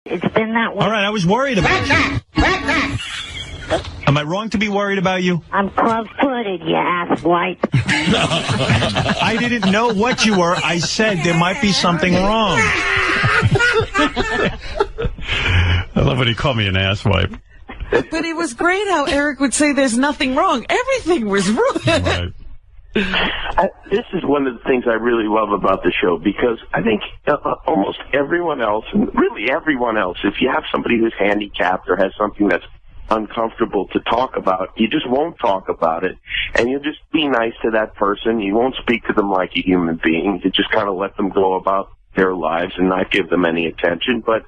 It's been that way. All right, I was worried about you. Am I wrong to be worried about you? I'm club-footed, you asswipe. I didn't know what you were. I said there might be something wrong. I love when he called me an asswipe. But it was great how Eric would say there's nothing wrong. Everything was wrong. Right. This is one of the things I really love about the show, because I think almost everyone else, and really everyone else, if you have somebody who's handicapped or has something that's uncomfortable to talk about, you just won't talk about it, and you'll just be nice to that person. You won't speak to them like a human being. You just kind of let them go about their lives and not give them any attention. But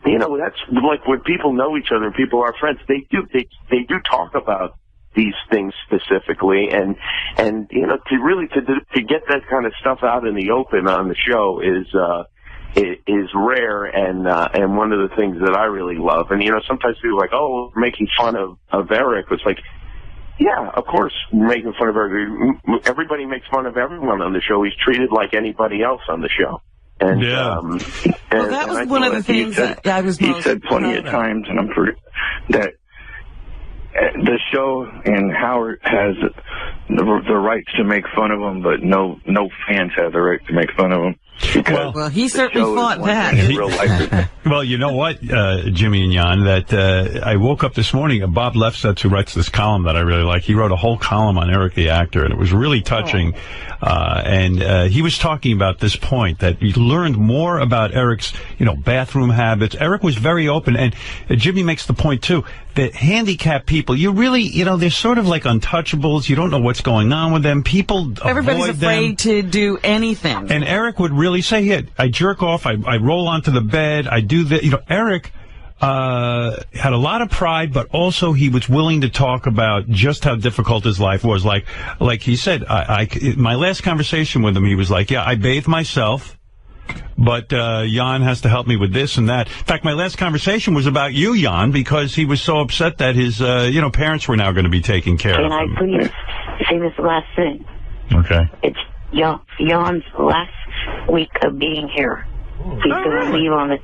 you know, that's like when people know each other and people are friends, they do talk about these things specifically, and you know, to get that kind of stuff out in the open on the show is rare, and one of the things that I really love. And you know, sometimes people are like, oh, we're making fun of Eric. It's like, yeah, of course, we're making fun of Eric. Everybody makes fun of everyone on the show. He's treated like anybody else on the show. And yeah, well, that was one of the things that I was most. He said plenty of times, and I'm pretty that. The show and Howard has the rights to make fun of him, but no fans have the right to make fun of him. Well, he certainly fought that. Well, you know what, Jimmy and Jan, that I woke up this morning, Bob Lefsetz, who writes this column that I really like, he wrote a whole column on Eric the actor, and it was really touching. And he was talking about this point, that he learned more about Eric's, bathroom habits. Eric was very open, and Jimmy makes the point, too, that handicapped people, you really, they're sort of like untouchables. You don't know what's going on with them. People Everybody's avoid afraid to do anything. And Eric would really say, yeah, I jerk off, I roll onto the bed, I do that. Eric had a lot of pride, but also he was willing to talk about just how difficult his life was. Like he said, my last conversation with him, he was like, yeah, I bathe myself, but Jan has to help me with this and that. In fact, my last conversation was about you, Jan, because he was so upset that his parents were now going to be taking care of him. Can I please say this last thing? Okay. It's Jan's last week of being here. He's going to leave on the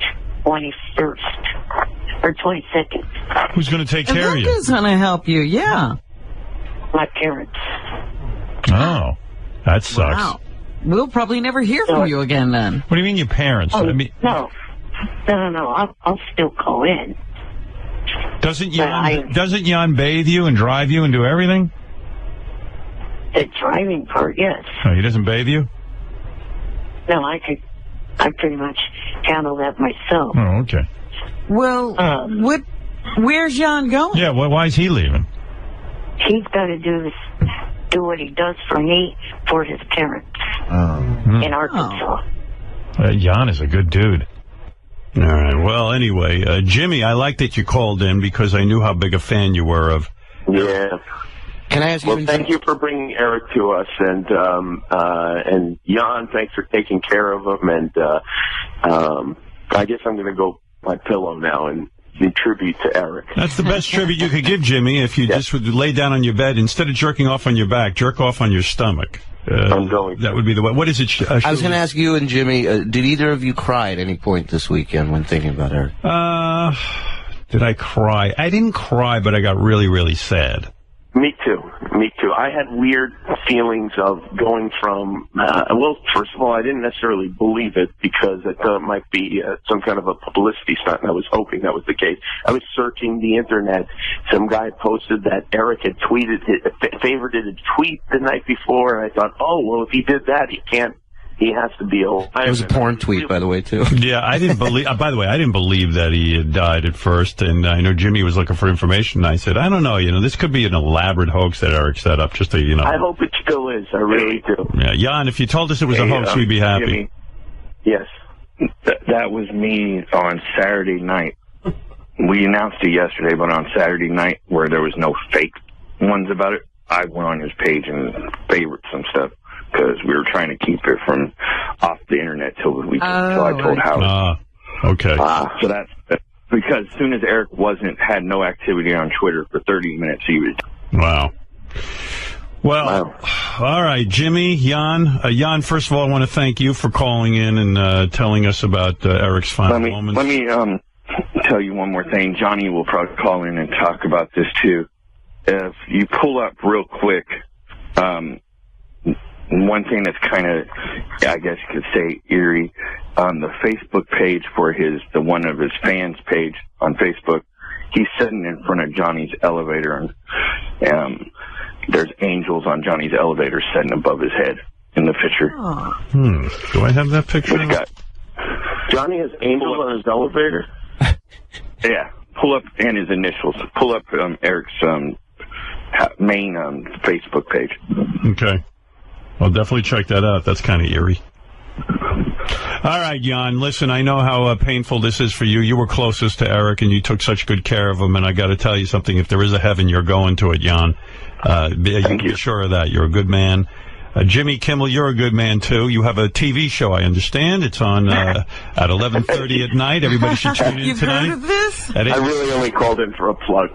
21st or 22nd. Who's going to take care of you? Who's going to help you? Yeah. My parents. Oh, that sucks. Wow. We'll probably never hear from you again then. What do you mean your parents? Oh, no. I'll still call in. Doesn't Jan bathe you and drive you and do everything? The driving part, yes. Oh, he doesn't bathe you? No, I pretty much handle that myself. Oh, okay. Well, where's Jan going? Yeah, why is he leaving? He's got to do what he does for me for his parents in Arkansas. Jan is a good dude. All right. Well, anyway, Jimmy, I like that you called in because I knew how big a fan you were of. Yeah. Can I ask you? Well, thank you for bringing Eric to us, and Jan, thanks for taking care of him. And I guess I'm going to go my pillow now and in tribute to Eric. That's the best tribute you could give, Jimmy, if you just would lay down on your bed. Instead of jerking off on your back, jerk off on your stomach. I'm going. That would be the way. What is it? I was going to ask you and Jimmy, did either of you cry at any point this weekend when thinking about Eric? Did I cry? I didn't cry, but I got really, really sad. Me too. I had weird feelings of going from, first of all, I didn't necessarily believe it because I thought it might be some kind of a publicity stunt, and I was hoping that was the case. I was searching the internet. Some guy posted that Eric had favorited a tweet the night before, and I thought, oh, well, if he did that, he has to be old. It was a porn tweet, by the way, too. Yeah, I didn't believe. By the way, I didn't believe that he had died at first, and I know Jimmy was looking for information. And I said, I don't know. This could be an elaborate hoax that Eric set up, just to I hope it still is. I really do. Yeah, Jan, if you told us it was a hoax, we'd be happy. Jimmy, yes, that was me on Saturday night. We announced it yesterday, but on Saturday night, where there was no fake ones about it, I went on his page and favored some stuff. Because we were trying to keep it from off the internet till the weekend. So I told Howard. Okay. So that's because as soon as Eric had no activity on Twitter for 30 minutes, he was. Wow. Well, all right, Jimmy, Jan. Jan, first of all, I want to thank you for calling in and telling us about Eric's final moments. Let me tell you one more thing. Johnny will probably call in and talk about this too. If you pull up real quick, one thing that's kind of, I guess you could say, eerie, on the Facebook page for the one of his fans page on Facebook, he's sitting in front of Johnny's elevator, and there's angels on Johnny's elevator sitting above his head in the picture. Do I have that picture? Johnny has angels on his elevator? Yeah. Pull up, and his initials. Pull up Eric's main Facebook page. Okay. I'll definitely check that out. That's kind of eerie. All right, Jan, listen, I know how painful this is for you. You were closest to Eric, and you took such good care of him, and I got to tell you something. If there is a heaven, you're going to it, Jan. Be sure of that. You're a good man. Jimmy Kimmel, you're a good man, too. You have a TV show, I understand. It's on at 11:30 at night. Everybody should tune in tonight. You've heard of this? I really only called in for a plug.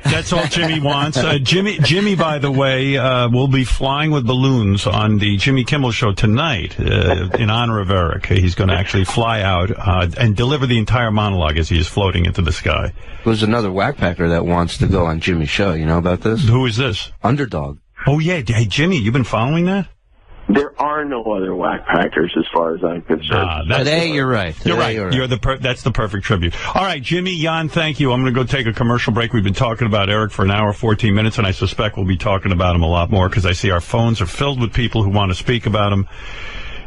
That's all Jimmy wants. Jimmy, by the way, will be flying with balloons on the Jimmy Kimmel show tonight in honor of Eric. He's going to actually fly out and deliver the entire monologue as he is floating into the sky. There's another whackpacker that wants to go on Jimmy's show. You know about this? Who is this? Underdog. Oh, yeah. Hey, Jimmy, you've been following that? There are no other whackpackers as far as I'm concerned. Today, you're right. You're right. That's the perfect tribute. All right, Jimmy, Jan, thank you. I'm going to go take a commercial break. We've been talking about Eric for an hour, 14 minutes, and I suspect we'll be talking about him a lot more because I see our phones are filled with people who want to speak about him.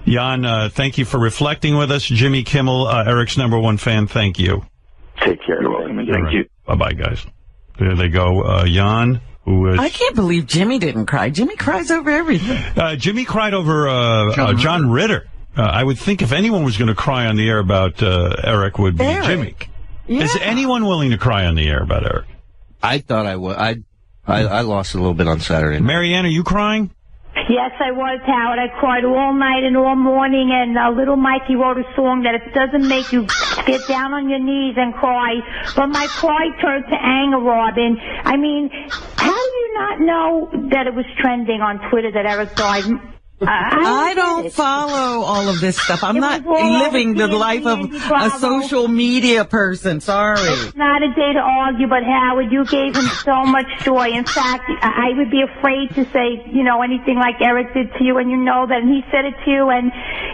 Jan, thank you for reflecting with us. Jimmy Kimmel, Eric's #1 fan, thank you. Take care. You're welcome, and thank you. Bye-bye, guys. There they go. Jan. I can't believe Jimmy didn't cry. Jimmy cries over everything. Jimmy cried over John Ritter. I would think if anyone was going to cry on the air about Eric, would be Jimmy. Yeah. Is anyone willing to cry on the air about Eric? I thought I would. I lost a little bit on Saturday. Marianne, are you crying? Yes, I was, Howard. I cried all night and all morning, and little Mikey wrote a song that if it doesn't make you get down on your knees and cry, but my cry turned to anger, Robin. I mean, how do you not know that it was trending on Twitter that Eric died? I don't follow all of this stuff. I'm not living the life of a social media person. Sorry. It's not a day to argue, but Howard, you gave him so much joy. In fact, I would be afraid to say, anything like Eric did to you, and you know that, and he said it to you, and,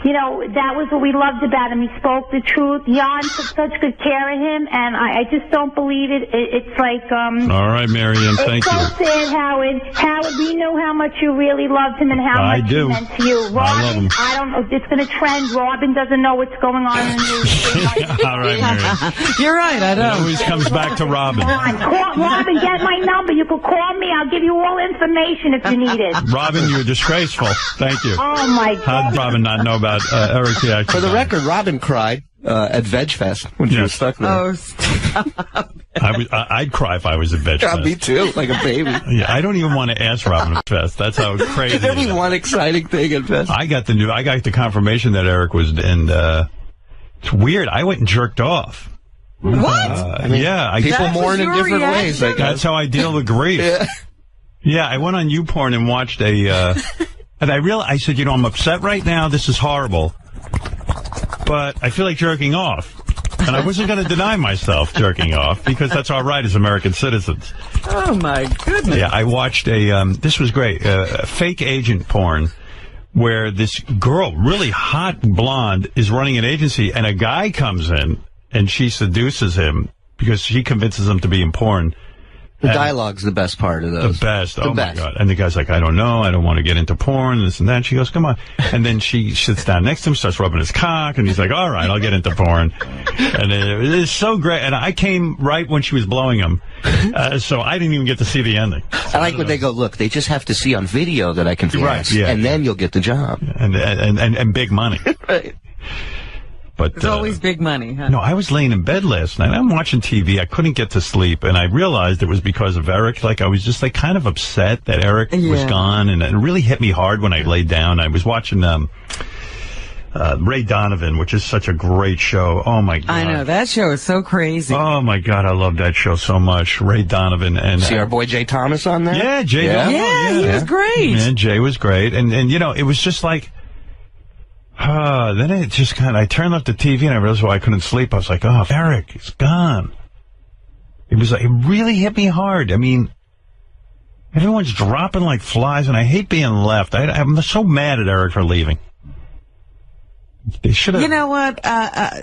that was what we loved about him. He spoke the truth. Jan took such good care of him, and I just don't believe it. It's like, all right, Marianne, thank you. It's so sad, Howard. Howard, we know how much you really loved him and how much he meant to you. Robin, I don't know. It's going to trend. Robin doesn't know what's going on in the news. All right, Marianne. You're right, I don't. It always comes back to Robin. Robin, get my number. You can call me. I'll give you all information if you need it. Robin, you're disgraceful. Thank you. Oh, my God. How did Robin not know about Eric's reaction? For the record, Robin cried at Veg Fest when she was stuck there. Oh, stop. I'd cry if I was at Veg Fest. Me too, like a baby. Yeah, I don't even want to ask Robin at Fest. That's how crazy. There'd be one exciting thing at Fest. I got the confirmation that Eric was, and it's weird. I went and jerked off. What? People mourn in different ways. That's how I deal with grief. Yeah, I went on YouPorn and watched and I said, I'm upset right now. This is horrible. But I feel like jerking off. And I wasn't going to deny myself jerking off because that's our right as American citizens. Oh, my goodness. Yeah, I watched this was great, fake agent porn where this girl, really hot blonde, is running an agency and a guy comes in and she seduces him because she convinces him to be in porn. The dialogue's the best part of those. The best. Oh, my God. And the guy's like, I don't know. I don't want to get into porn, this and that. She goes, come on. And then she sits down next to him, starts rubbing his cock, and he's like, all right, I'll get into porn. And it was so great. And I came right when she was blowing him, so I didn't even get to see the ending. I like when they go, look, they just have to see on video that I can flex, and then you'll get the job. And big money. Right. But it's always big money, huh? No, I was laying in bed last night. I'm watching TV. I couldn't get to sleep, and I realized it was because of Eric. Like, I was just, kind of upset that Eric was gone, and it really hit me hard when I laid down. I was watching Ray Donovan, which is such a great show. Oh, my God. I know. That show is so crazy. Oh, my God. I love that show so much. Ray Donovan. And see our boy Jay Thomas on there? Yeah, Jay. Yeah, he was great. Yeah, Jay was great. And it was just like, Then it just I turned off the TV and I realized why I couldn't sleep. I was like, oh, Eric, he's gone. It really hit me hard. I mean, everyone's dropping like flies, and I hate being left. I'm so mad at Eric for leaving. They should have. You know what?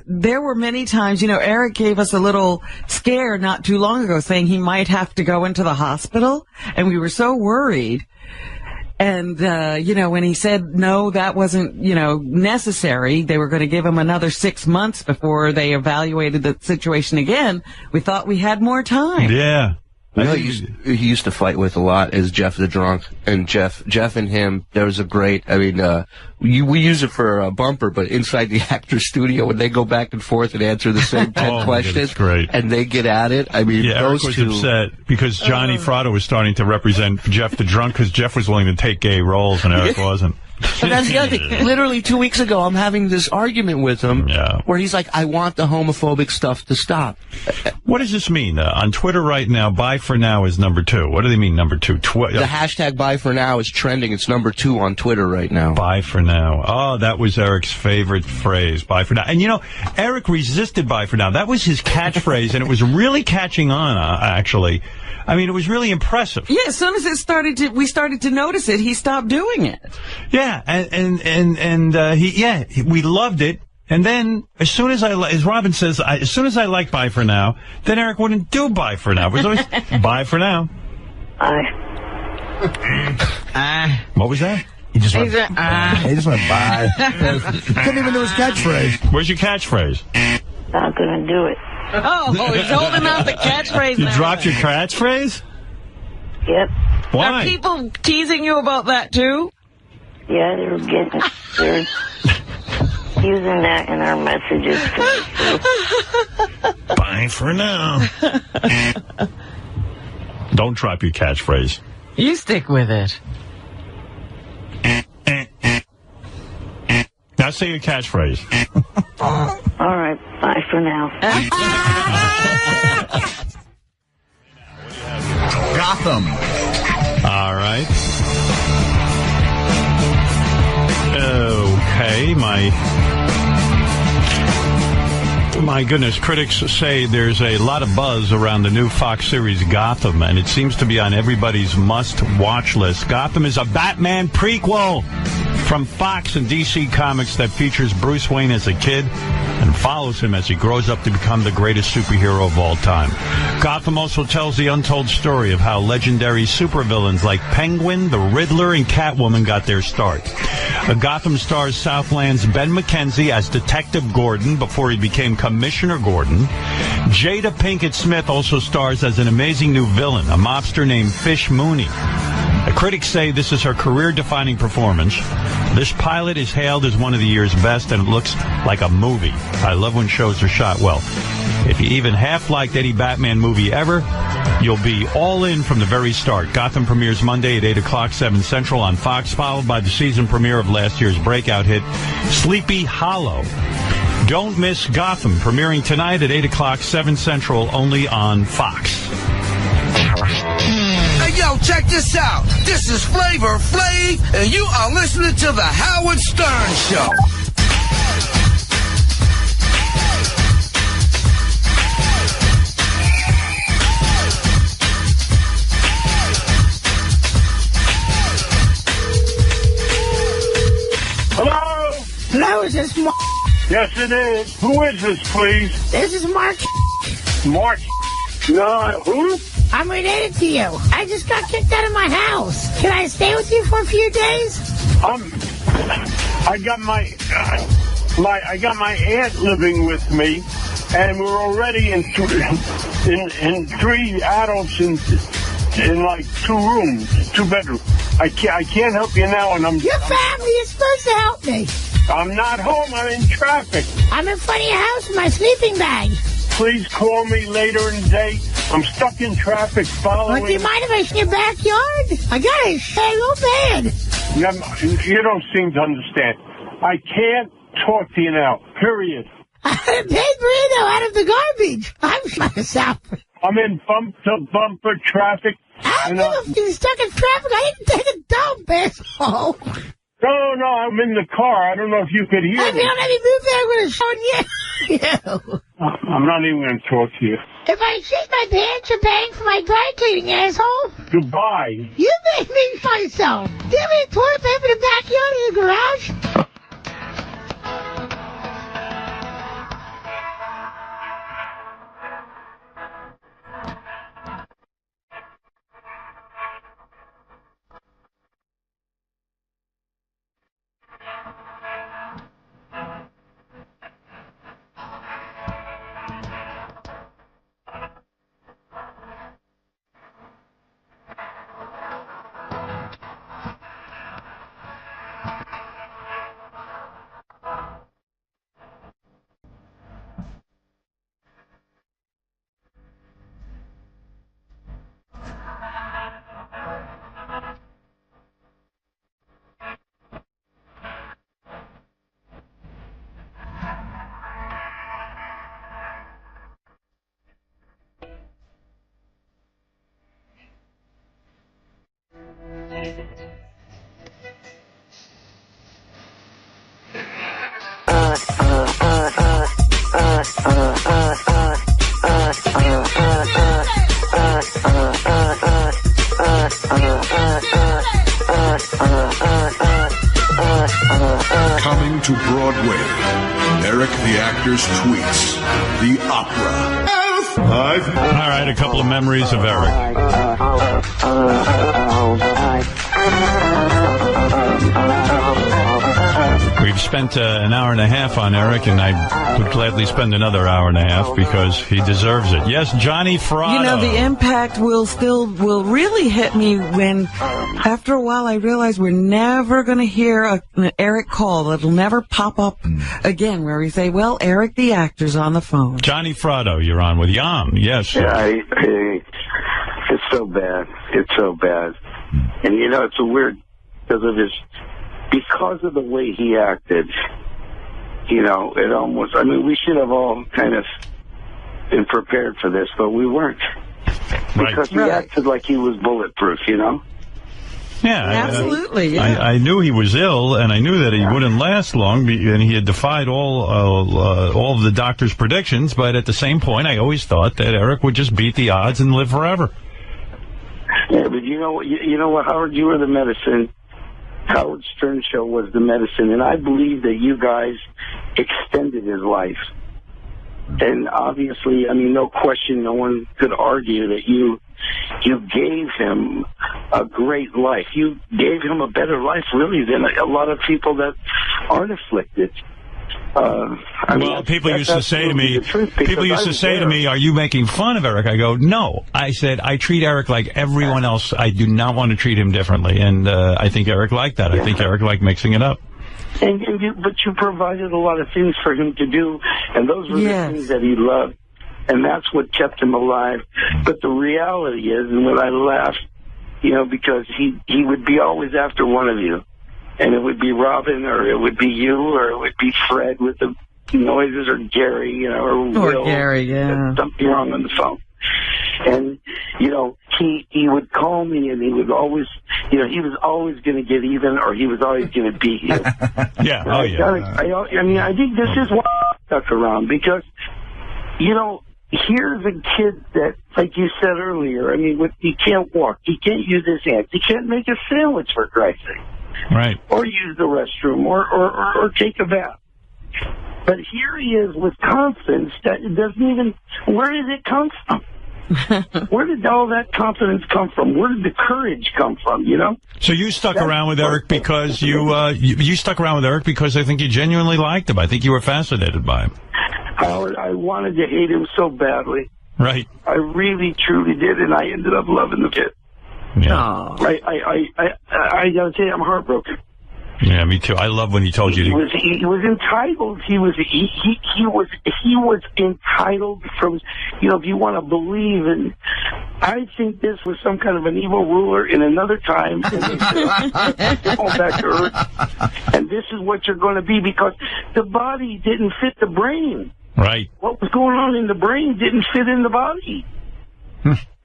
There were many times, Eric gave us a little scare not too long ago saying he might have to go into the hospital, and we were so worried. And, when he said, no, that wasn't, necessary, they were going to give him another 6 months before they evaluated the situation again, we thought we had more time. Yeah. He used to fight with a lot is Jeff the Drunk. And Jeff and him, there was a great, we use it for a bumper, but inside the actor's studio, when they go back and forth and answer the same 10 questions, great. And they get at it. Eric was upset because Johnny Fratto was starting to represent Jeff the Drunk because Jeff was willing to take gay roles and Eric wasn't. But that's the other thing. Literally 2 weeks ago, I'm having this argument with him where he's like, I want the homophobic stuff to stop. What does this mean? On Twitter right now, bye for now is number 2. What do they mean, number 2? The hashtag bye for now is trending. It's number 2 on Twitter right now. Bye for now. Oh, that was Eric's favorite phrase, bye for now. And, Eric resisted bye for now. That was his catchphrase, and it was really catching on, actually. It was really impressive. Yeah, as soon as we started to notice it, he stopped doing it. Yeah, we loved it. And then, as Robin says, as soon as I like bye for now, then Eric wouldn't do bye for now. It was always bye for now. What was that? He just went bye. Couldn't even do his catchphrase. Where's your catchphrase? Not gonna do it. Oh, he's holding out the catchphrase You now. dropped your catchphrase? Yep. Why? Are people teasing you about that, too? Yeah, they're using that in our messages. Bye for now. Don't drop your catchphrase. You stick with it. Now say your catchphrase. All right, bye for now. Gotham. All right. Okay, my goodness, critics say there's a lot of buzz around the new Fox series Gotham, and it seems to be on everybody's must-watch list. Gotham is a Batman prequel from Fox and DC Comics that features Bruce Wayne as a kid and follows him as he grows up to become the greatest superhero of all time. Gotham also tells the untold story of how legendary supervillains like Penguin, the Riddler, and Catwoman got their start. Gotham stars Southland's Ben McKenzie as Detective Gordon before he became Commissioner Gordon. Jada Pinkett Smith also stars as an amazing new villain, a mobster named Fish Mooney. Critics say this is her career-defining performance. This pilot is hailed as one of the year's best, and it looks like a movie. I love when shows are shot well. If you even half-liked any Batman movie ever, you'll be all in from the very start. Gotham premieres Monday at 8 o'clock, 7 Central on Fox, followed by the season premiere of last year's breakout hit, Sleepy Hollow. Don't miss Gotham, premiering tonight at 8 o'clock, 7 Central, only on Fox. Hey, yo, check this out. This is Flavor Flav, and you are listening to The Howard Stern Show. Hello? Hello, is this Mark? Yes, it is. Who is this, please? This is Mark. Mark? No, who? I'm related to you. I just got kicked out of my house. Can I stay with you for a few days? I got my aunt living with me, and we're already in 3 adults in like 2 rooms, 2 bedrooms. I can't help you now, and Your family is supposed to help me. I'm not home. I'm in traffic. I'm in front of your house with my sleeping bag. Please call me later in the day. I'm stuck in traffic following... Do you mind if I see your backyard? I got it real bad. You don't seem to understand. I can't talk to you now, period. I had a paid burrito out of the garbage. I'm myself. I'm in bumper traffic. I'm stuck in traffic. I didn't take a dump, asshole. No, I'm in the car. I don't know if you could hear If me. you don't let me move there, I'm going to show you. I'm not even going to talk to you. If I shit my pants, you're paying for my dry cleaning, asshole. Goodbye. You made me myself. Do you have any toilet paper in the backyard in the garage? Coming to Broadway, Eric the Actor's Tweets, the opera. All right, a couple of memories of Eric. We've spent an hour and a half on Eric, and I would gladly spend another hour and a half because he deserves it. Yes, Johnny Fratto. You know, the impact will really hit me when, after a while, I realize we're never going to hear an Eric call. It'll never pop up again where we say, well, Eric the Actor's on the phone. Johnny Fratto, you're on with Yam. Yes. Yeah, it's so bad. It's so bad. And, you know, it's a weird, because of the way he acted, you know, it almost, I mean, we should have all kind of been prepared for this, but we weren't. Because he acted like he was bulletproof, you know? Yeah, absolutely. Yeah. I knew he was ill, and I knew that he wouldn't last long, and he had defied all of the doctor's predictions. But at the same point, I always thought that Eric would just beat the odds and live forever. Yeah, but you know what, Howard, you were the medicine. Howard Stern Show was the medicine, and I believe that you guys extended his life. And obviously, I mean, no question, no one could argue that you gave him a great life. You gave him a better life, really, than a lot of people that aren't afflicted. People used to say to me, are you making fun of Eric? I go, no. I said, I treat Eric like everyone else. I do not want to treat him differently. And I think Eric liked that. I think Eric liked mixing it up. But you provided a lot of things for him to do, and those were the things that he loved, and that's what kept him alive. But the reality is, and when I laughed, you know, because he would be always after one of you, and it would be Robin, or it would be you, or it would be Fred with the noises, or Gary, you know, or Will. Gary, yeah. Something wrong on the phone. And, you know, he would call me, and he would always, you know, he was always going to get even, or he was always going to beat you. Yeah, I mean, I think this is why I stuck around, because, you know, here's a kid that, like you said earlier, I mean, he can't walk, he can't use his hands, he can't make a sandwich, for Christ's sake. Right. Or use the restroom, or take a bath. But here he is with confidence that it doesn't even, where did it come from? Where did all that confidence come from? Where did the courage come from, you know? So you stuck around with Eric because you stuck around with Eric because I think you genuinely liked him. I think you were fascinated by him. Howard, I wanted to hate him so badly. Right. I really, truly did, and I ended up loving the kid. Yeah. I gotta say, I'm heartbroken. Yeah, me too. I love when he told you he was entitled. He was entitled from, you know, if you want to believe in. I think this was some kind of an evil ruler in another time. And they said, going back to Earth, and this is what you're going to be, because the body didn't fit the brain. Right. What was going on in the brain didn't fit in the body.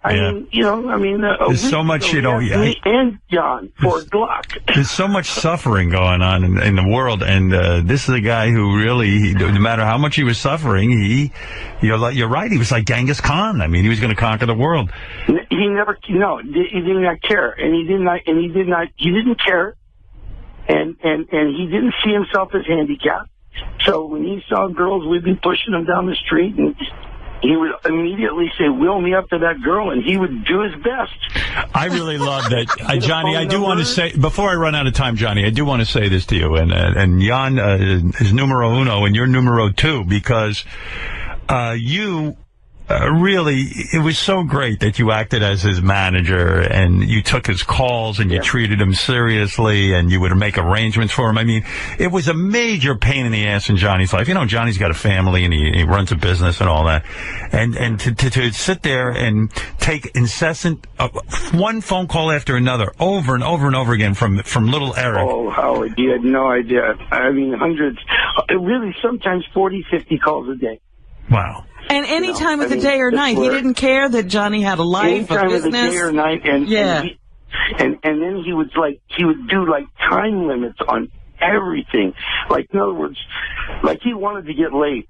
I mean, there's so much, me and John for Glock. There's so much suffering going on in the world, and this is a guy who really, no matter how much he was suffering, you're right, he was like Genghis Khan. I mean, he was going to conquer the world. He did not care, and he didn't care, and he didn't see himself as handicapped. So when he saw girls, we'd be pushing him down the street, and he would immediately say, "Wheel me up to that girl," and he would do his best. I really love that. Johnny, I do want to say, before I run out of time, Johnny, I do want to say this to you, and Jan is numero uno, and you're numero two, because you... really, it was so great that you acted as his manager and you took his calls and you treated him seriously and you would make arrangements for him. I mean, it was a major pain in the ass in Johnny's life. Johnny's got a family and he runs a business and all that. And to sit there and take incessant, one phone call after another, over and over and over again from little Eric. Oh, Howard, you had no idea. I mean, hundreds, really sometimes 40, 50 calls a day. Wow. And any time of the day or night, he didn't care that Johnny had a life, a business. Any time of the day or night, and then he would do time limits on everything. Like, in other words, like he wanted to get laid,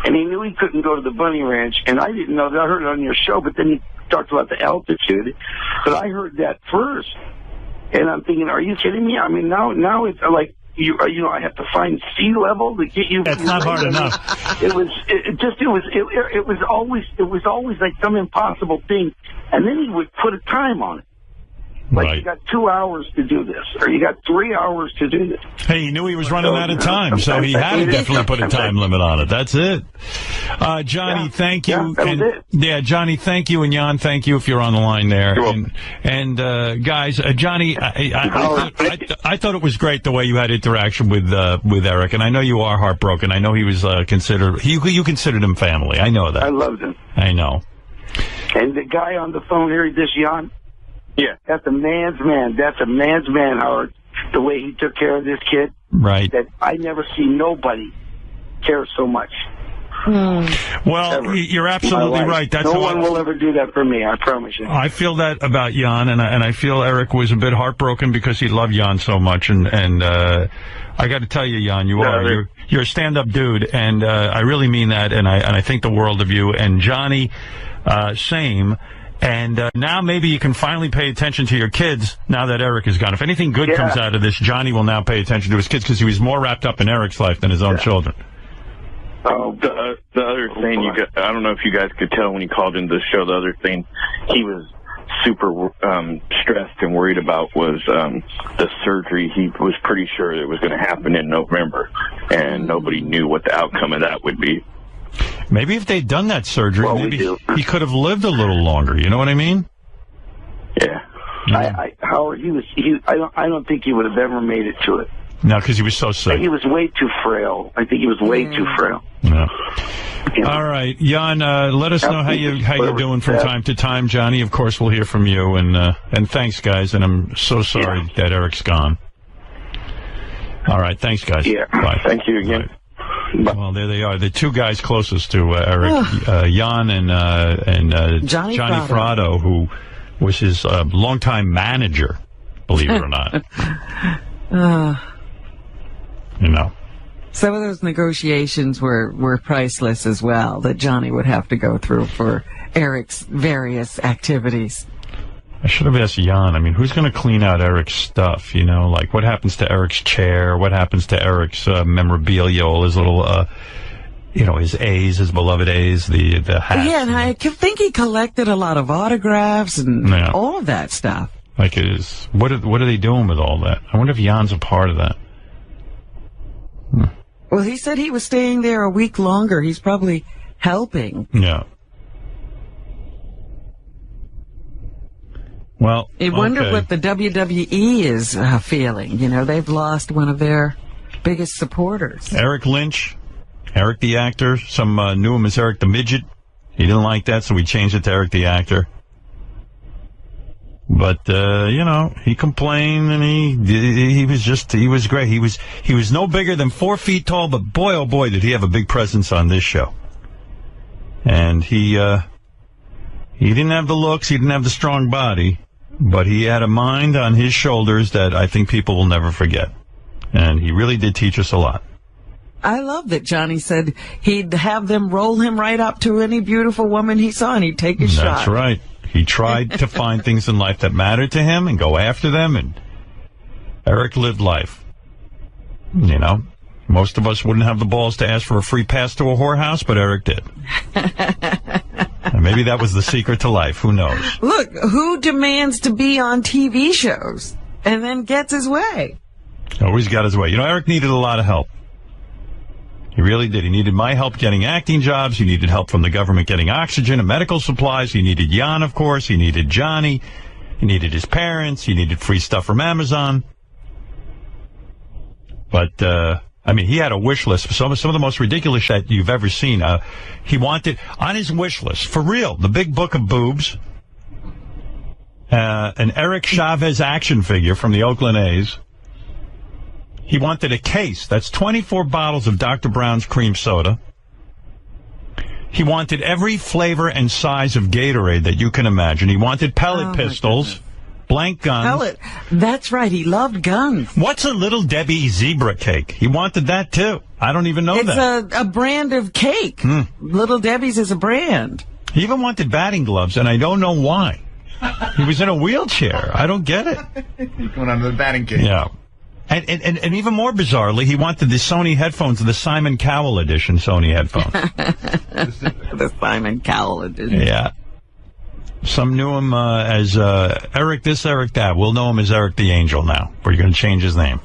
and he knew he couldn't go to the bunny ranch, and I didn't know that. I heard it on your show, but then he talked about the altitude, but I heard that first, and I'm thinking, are you kidding me? I mean, now it's like, I have to find sea level to get you. That's not hard enough. It was always like some impossible thing, and then he would put a time on it. Like, you got 2 hours to do this, or you got 3 hours to do this. Hey, he knew he was running out of time, so he had to definitely put a time limit on it. That's it. Johnny, thank you. Johnny, thank you, and Jan, thank you if you're on the line there. And guys, Johnny, I thought it was great the way you had interaction with Eric, and I know you are heartbroken. I know he was you considered him family. I know that. I loved him. I know. And the guy on the phone here, this Jan. Yeah. That's a man's man. That's a man's man, Howard. The way he took care of this kid. Right. That I never see nobody care so much. Well, ever. You're absolutely right. That's no one will ever do that for me, I promise you. I feel that about Jan, and I feel Eric was a bit heartbroken because he loved Jan so much. And I got to tell you, Jan, you're a stand-up dude, and I really mean that, and I think the world of you. And Johnny, same. And now maybe you can finally pay attention to your kids now that Eric is gone. If anything good comes out of this, Johnny will now pay attention to his kids because he was more wrapped up in Eric's life than his own children. Oh, the other thing, I don't know if you guys could tell when he called into the show, the other thing he was super stressed and worried about was the surgery. He was pretty sure it was going to happen in November, and nobody knew what the outcome of that would be. Maybe if they'd done that surgery, maybe he could have lived a little longer. You know what I mean? Yeah. Howard, I don't think he would have ever made it to it. No, because he was so sick. He was way too frail. I think he was way too frail. No. All right, Jan. Let us know how you're doing from time to time. Johnny, of course, we'll hear from you. And thanks, guys. And I'm so sorry that Eric's gone. All right, thanks, guys. Yeah. Bye. Thank you again. Bye. Well, there they are. The two guys closest to Eric, Jan and Johnny Fratto, who was his longtime manager, believe it or not. Some of those negotiations were priceless as well, that Johnny would have to go through for Eric's various activities. I should have asked Jan. I mean, who's going to clean out Eric's stuff? Like what happens to Eric's chair? What happens to Eric's memorabilia? All his little, his A's, his beloved A's, the hats. Yeah, and I think he collected a lot of autographs and all of that stuff. Like what are they doing with all that? I wonder if Jan's a part of that. Well, he said he was staying there a week longer. He's probably helping. Yeah. Well, I wonder what the WWE is feeling. They've lost one of their biggest supporters. Eric Lynch, Eric the actor. Some knew him as Eric the midget. He didn't like that, so we changed it to Eric the actor. But he complained, and he was great. He was no bigger than 4 feet tall, but boy, oh boy, did he have a big presence on this show. And he He didn't have the looks, he didn't have the strong body, but he had a mind on his shoulders that I think people will never forget. And he really did teach us a lot. I love that Johnny said he'd have them roll him right up to any beautiful woman he saw, and he'd take his shot. That's right. He tried to find things in life that mattered to him and go after them, and Eric lived life. You know, most of us wouldn't have the balls to ask for a free pass to a whorehouse, but Eric did. And maybe that was the secret to life. Who knows? Look, who demands to be on TV shows and then gets his way? Always got his way. You know, Eric needed a lot of help. He really did. He needed my help getting acting jobs. He needed help from the government getting oxygen and medical supplies. He needed Jan, of course. He needed Johnny. He needed his parents. He needed free stuff from Amazon. But, I mean, he had a wish list for some of the most ridiculous shit you've ever seen. He wanted, on his wish list, for real, the big book of boobs, an Eric Chavez action figure from the Oakland A's. He wanted a case. That's 24 bottles of Dr. Brown's cream soda. He wanted every flavor and size of Gatorade that you can imagine. He wanted pellet pistols, blank guns. Pellet. That's right. He loved guns. What's a Little Debbie zebra cake? He wanted that, too. I don't even know that. It's a brand of cake. Little Debbie's is a brand. He even wanted batting gloves, and I don't know why. He was in a wheelchair. I don't get it. He's going on to the batting cage. Yeah. And even more bizarrely, he wanted the Sony headphones, the Simon Cowell edition Sony headphones. The Simon Cowell edition. Yeah. Some knew him as Eric this, Eric that. We'll know him as Eric the Angel now. We're going to change his name.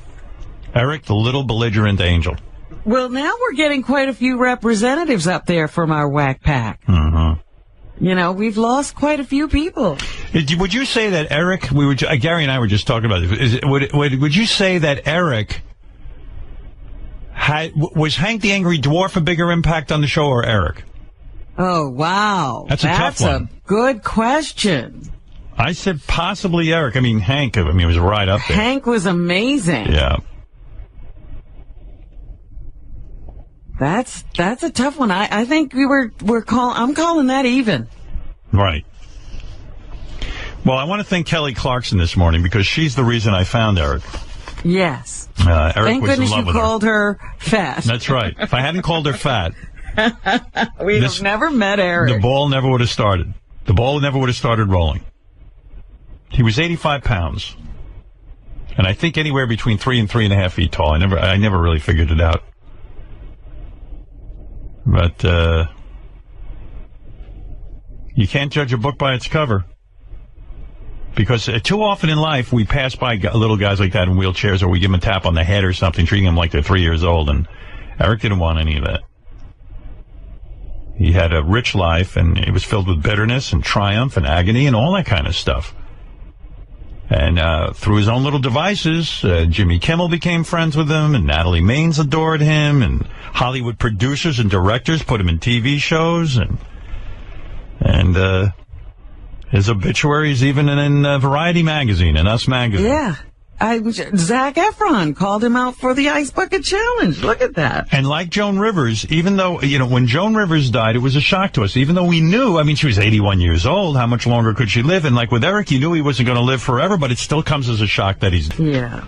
Eric the Little Belligerent Angel. Well, now we're getting quite a few representatives up there from our whack pack. Mm-hmm. You know, we've lost quite a few people. Would you say that Eric, Gary and I were just talking about this, would you say that Eric, was Hank the Angry Dwarf a bigger impact on the show, or Eric? Oh, wow. That's a tough one. That's a good question. I said possibly Eric. I mean, Hank, was right up there. Hank was amazing. Yeah. That's a tough one. I think I'm calling that even. Right. Well, I want to thank Kelly Clarkson this morning because she's the reason I found Eric. Yes. Eric Thank was goodness in love you with called her fat. That's right. If I hadn't called her fat, we'd have never met Eric. The ball never would have started. The ball never would have started rolling. He was 85 pounds. And I think anywhere between 3 and 3.5 feet tall. I never really figured it out. But you can't judge a book by its cover. Because too often in life, we pass by little guys like that in wheelchairs, or we give them a tap on the head or something, treating them like they're 3 years old. And Eric didn't want any of that. He had a rich life, and it was filled with bitterness and triumph and agony and all that kind of stuff. And through his own little devices, Jimmy Kimmel became friends with him, and Natalie Maines adored him, and Hollywood producers and directors put him in TV shows, and his obituaries even in Variety magazine and Us magazine. Yeah. Zac Efron called him out for the Ice Bucket Challenge. Look at that. And like Joan Rivers, even though, when Joan Rivers died, it was a shock to us. Even though we knew, she was 81 years old, how much longer could she live? And like with Eric, you knew he wasn't going to live forever, but it still comes as a shock that he's, Yeah.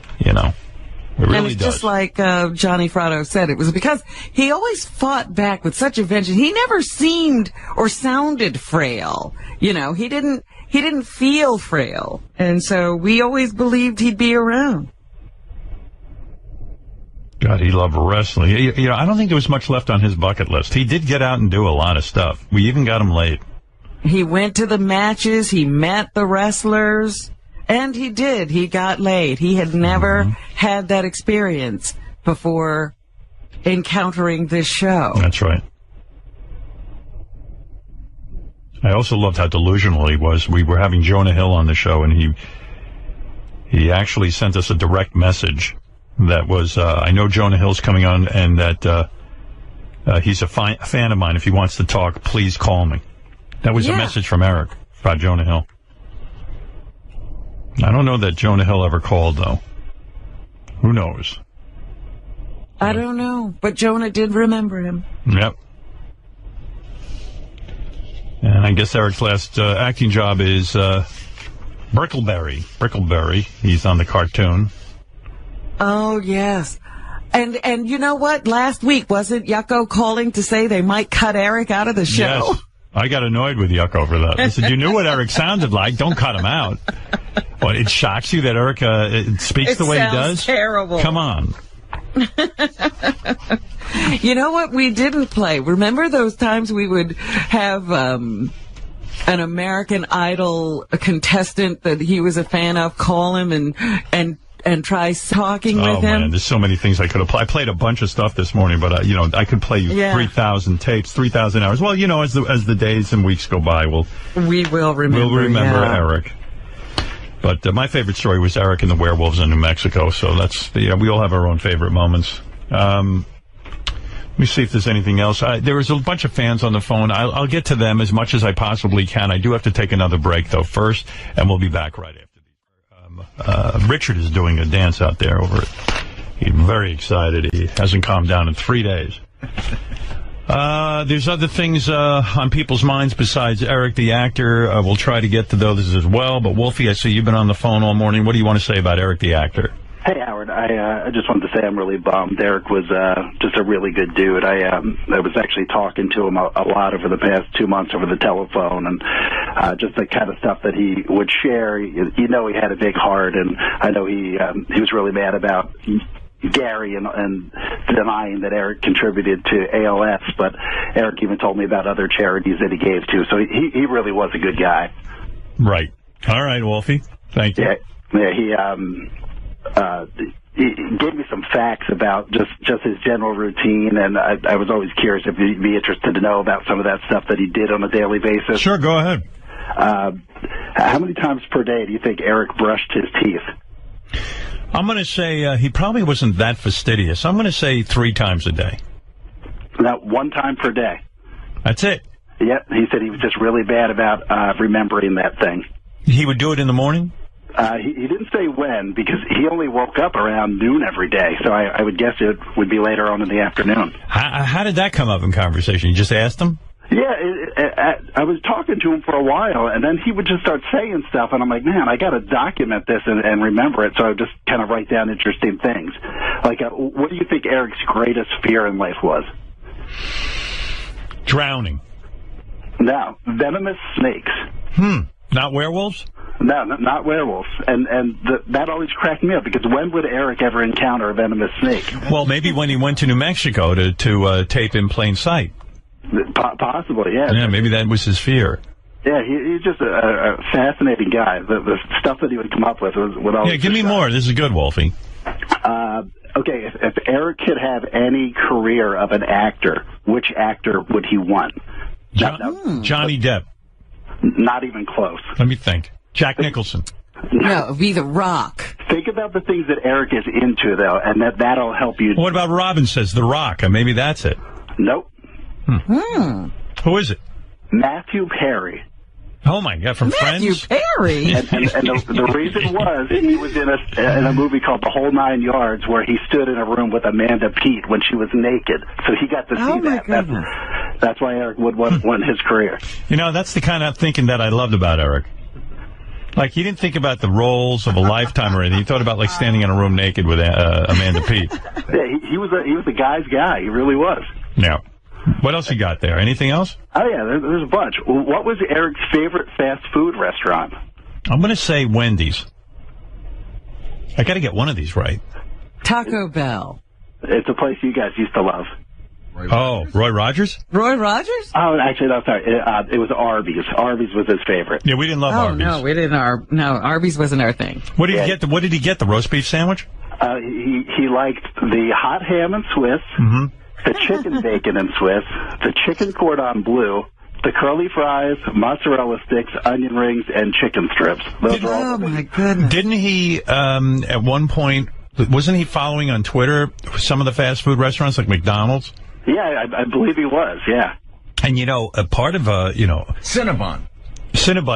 It really and it's does. just like Johnny Fratto said, it was because he always fought back with such a vengeance. He never seemed or sounded frail. He didn't feel frail. And so we always believed he'd be around. God, he loved wrestling. I don't think there was much left on his bucket list. He did get out and do a lot of stuff. We even got him laid. He went to the matches. He met the wrestlers. And he did. He got laid. He had never had that experience before encountering this show. That's right. I also loved how delusional he was. We were having Jonah Hill on the show, and he actually sent us a direct message that was, I know Jonah Hill's coming on, and that he's a fan of mine. If he wants to talk, please call me. That was a message from Eric about Jonah Hill. I don't know that Jonah Hill ever called, though. Who knows? I don't know, but Jonah did remember him. Yep. And I guess Eric's last acting job is Brickleberry. He's on the cartoon. Oh, yes. And you know what? Last week, wasn't Yucko calling to say they might cut Eric out of the show? Yes. I got annoyed with Yucko over that. I said, you knew what Eric sounded like. Don't cut him out. What, it shocks you that Eric speaks the way he does? Terrible. Come on. You know what we didn't play? Remember those times we would have an American Idol contestant that he was a fan of call him and try talking with him? Oh, man, there's so many things I could have played. I played a bunch of stuff this morning, but, I could play you 3,000 tapes, 3,000 hours. Well, as the days and weeks go by, we will remember. We'll remember Eric. But my favorite story was Eric and the werewolves in New Mexico, so that's, we all have our own favorite moments. Let me see if there's anything else. There was a bunch of fans on the phone. I'll get to them as much as I possibly can. I do have to take another break, though, first, and we'll be back right after. Richard is doing a dance out there over it. He's very excited. He hasn't calmed down in 3 days. There's other things on people's minds besides Eric the actor. We'll try to get to those as well. But, Wolfie, I see you've been on the phone all morning. What do you want to say about Eric the actor? Hey, Howard. I just wanted to say I'm really bummed. Eric was just a really good dude. I was actually talking to him a lot over the past 2 months over the telephone, and just the kind of stuff that he would share. He had a big heart, and I know he was really mad about Gary and denying that Eric contributed to ALS, but Eric even told me about other charities that he gave to. So he really was a good guy. Right. All right, Wolfie. Thank you. Yeah, he gave me some facts about just his general routine, and I was always curious if you'd be interested to know about some of that stuff that he did on a daily basis. Sure, go ahead. How many times per day do you think Eric brushed his teeth? I'm going to say he probably wasn't that fastidious. I'm going to say 3 times a day. Now, 1 time per day. That's it. Yep, he said he was just really bad about remembering that thing. He would do it in the morning? He didn't say when, because he only woke up around noon every day, so I would guess it would be later on in the afternoon. How did that come up in conversation? You just asked him? Yeah, I was talking to him for a while, and then he would just start saying stuff, and I'm like, man, I got to document this and remember it, so I would just kind of write down interesting things. Like, what do you think Eric's greatest fear in life was? Drowning. No, venomous snakes. Not werewolves? No, not werewolves. And that always cracked me up, because when would Eric ever encounter a venomous snake? Well, maybe when he went to New Mexico to tape In Plain Sight. Possibly, yeah. Yeah, maybe that was his fear. Yeah, he's just a fascinating guy. The stuff that he would come up with would always... Yeah, give me more. This is good, Wolfie. Okay, if Eric could have any career of an actor, which actor would he want? Johnny Depp. Not even close. Let me think. Jack Nicholson. No, it'd be The Rock. Think about the things that Eric is into, though, and that'll help you. What about Robin says The Rock? Maybe that's it. Nope. Who is it? Matthew Perry. Oh, my God, from Friends? Matthew Perry? And the reason was he was in a movie called The Whole 9 Yards, where he stood in a room with Amanda Peet when she was naked. So he got to see that. Goodness. That's why Eric would want his career. That's the kind of thinking that I loved about Eric. Like, he didn't think about the roles of a lifetime or anything. He thought about, like, standing in a room naked with Amanda Peet. Yeah, he was a guy's guy. He really was. Yeah. What else you got there? Anything else? Oh, yeah, there's a bunch. What was Eric's favorite fast food restaurant? I'm going to say Wendy's. I got to get one of these right. Taco Bell. It's a place you guys used to love. Roy Rogers? Roy Rogers? Oh, actually, no, sorry. It was Arby's. Arby's was his favorite. Yeah, we didn't love Arby's. No, we didn't. Arby's wasn't our thing. What did he get? What did he get? The roast beef sandwich? He liked the hot ham and Swiss, the chicken bacon and Swiss, the chicken cordon bleu, the curly fries, mozzarella sticks, onion rings, and chicken strips. Those are all my goodness. Didn't he, at one point, wasn't he following on Twitter some of the fast food restaurants like McDonald's? Yeah, I believe he was, yeah. And, a part of, Cinnabon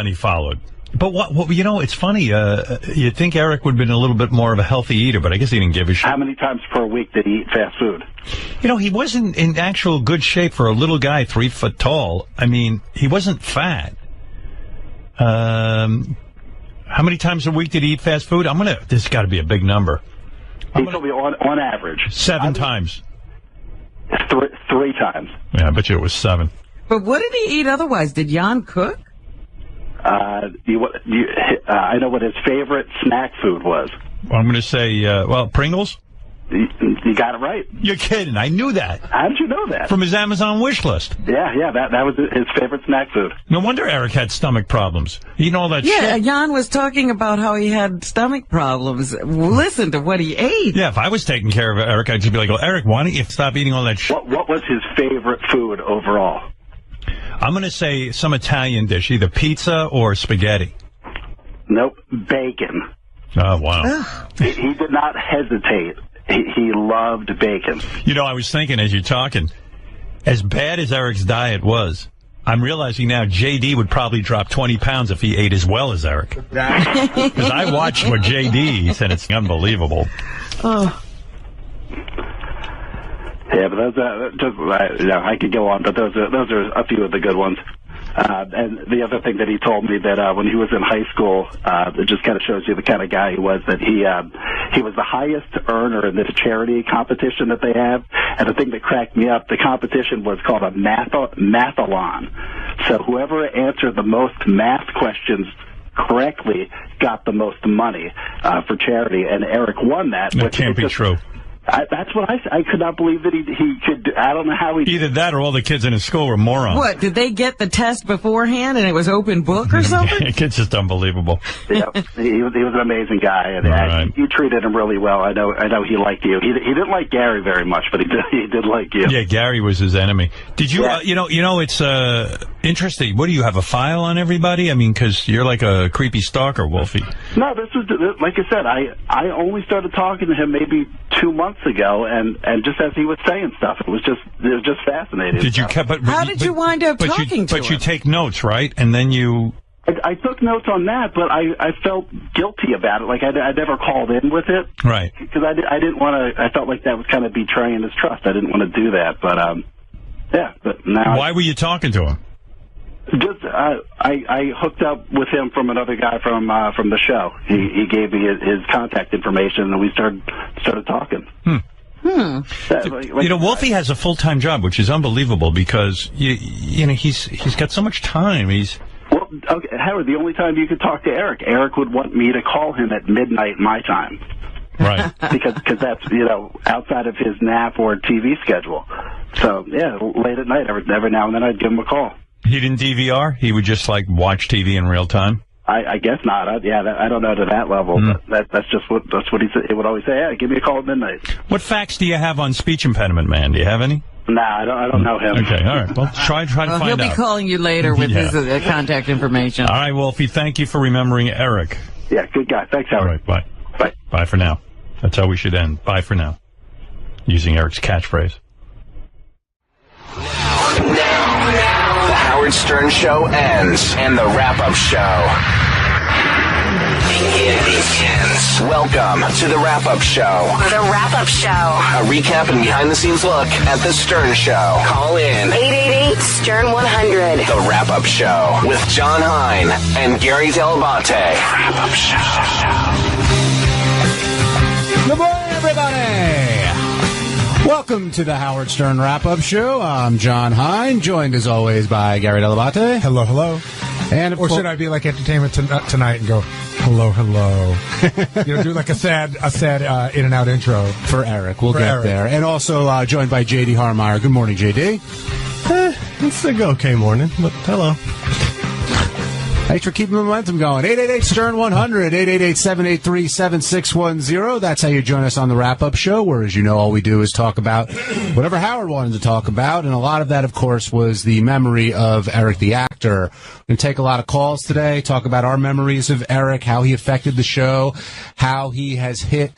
he followed. But what you know, it's funny. You'd think Eric would have been a little bit more of a healthy eater, but I guess he didn't give a shit. How many times per week did he eat fast food? You know, he wasn't in actual good shape for a little guy 3 foot tall. I mean, he wasn't fat. How many times a week did he eat fast food? This has got to be a big number. He told me on average. 7 times. 3 times. Yeah, I bet you it was 7. But what did he eat otherwise? Did Jan cook? I know what his favorite snack food was. Well, I'm going to say, Pringles? You got it right. You're kidding. I knew that. How did you know that? From his Amazon wish list. Yeah, that was his favorite snack food. No wonder Eric had stomach problems. Eating all that shit. Yeah, Jan was talking about how he had stomach problems. Listen to what he ate. Yeah, if I was taking care of Eric, I'd just be like, well, Eric, why don't you stop eating all that shit? What was his favorite food overall? I'm going to say some Italian dish, either pizza or spaghetti. Nope, bacon. Oh, wow. He did not hesitate. He loved bacon. You know, I was thinking as you're talking, as bad as Eric's diet was, I'm realizing now JD would probably drop 20 pounds if he ate as well as Eric. Because I watched what JD eats, and it's unbelievable. Oh. Yeah, but those I could go on, but those are a few of the good ones. And the other thing that he told me that when he was in high school, it just kind of shows you the kind of guy he was, that he was the highest earner in this charity competition that they have. And the thing that cracked me up, the competition was called a mathalon. So whoever answered the most math questions correctly got the most money for charity, and Eric won that. That can't be true. That's what I could not believe that he could. I don't know how he. Either that or all the kids in his school were morons. What, did they get the test beforehand and it was open book or something? It's just unbelievable. Yeah, he was an amazing guy, and right. You treated him really well. I know he liked you. He didn't like Gary very much, but he did like you. Yeah, Gary was his enemy. Did you? Yeah. You know, it's interesting. What do you have, a file on everybody? I mean, because you're like a creepy stalker, Wolfie. No, this was like I said. I only started talking to him maybe 2 months ago, and just as he was saying stuff, it was just fascinating. Did you? How did you wind up talking to him? But you take notes, right? And then you. I took notes on that, but I felt guilty about it. Like I never called in with it, right? Because I didn't want to. I felt like that was kind of betraying his trust. I didn't want to do that, but yeah. But now. Why were you talking to him? Just I hooked up with him from another guy from the show. He gave me his contact information, and we started talking. Wolfie has a full-time job, which is unbelievable because you know he's got so much time. Well, okay, Howard, the only time you could talk to Eric would want me to call him at midnight my time. Right. because that's, outside of his nap or TV schedule. So, yeah, late at night, every now and then I'd give him a call. He didn't DVR? He would just, watch TV in real time? I guess not. I don't know to that level, but that's what he said. He would always say, yeah, give me a call at midnight. What facts do you have on speech impediment, man? Do you have any? Nah, I don't know him. Okay, all right. Well, try to find out. He'll be calling you later with his contact information. All right, Wolfie, thank you for remembering Eric. Yeah, good guy. Thanks, Howard. All right, bye. Bye. Bye for now. That's how we should end. Bye for now. Using Eric's catchphrase. Now, the Howard Stern Show ends, and the wrap-up show begins. Welcome to the wrap-up show. The wrap-up show. A recap and behind-the-scenes look at the Stern Show. Call in 888-STERN-100. The wrap-up show with John Hein and Gary Delabate. Wrap-up show. Good morning, everybody. Welcome to the Howard Stern Wrap-Up Show. I'm John Hein, joined as always by Gary Delabate. Hello, hello. And or should I be like Entertainment Tonight and go, hello, hello? Do like a sad in and out intro for Eric. We'll get there. And also joined by J.D. Harmeyer. Good morning, J.D. It's a okay morning, but hello. Thanks for keeping the momentum going. 888-STERN-100, 888-783-7610. That's how you join us on the wrap-up show, where, as you know, all we do is talk about whatever Howard wanted to talk about. And a lot of that, of course, was the memory of Eric the actor. We're going to take a lot of calls today, talk about our memories of Eric, how he affected the show, how he has hit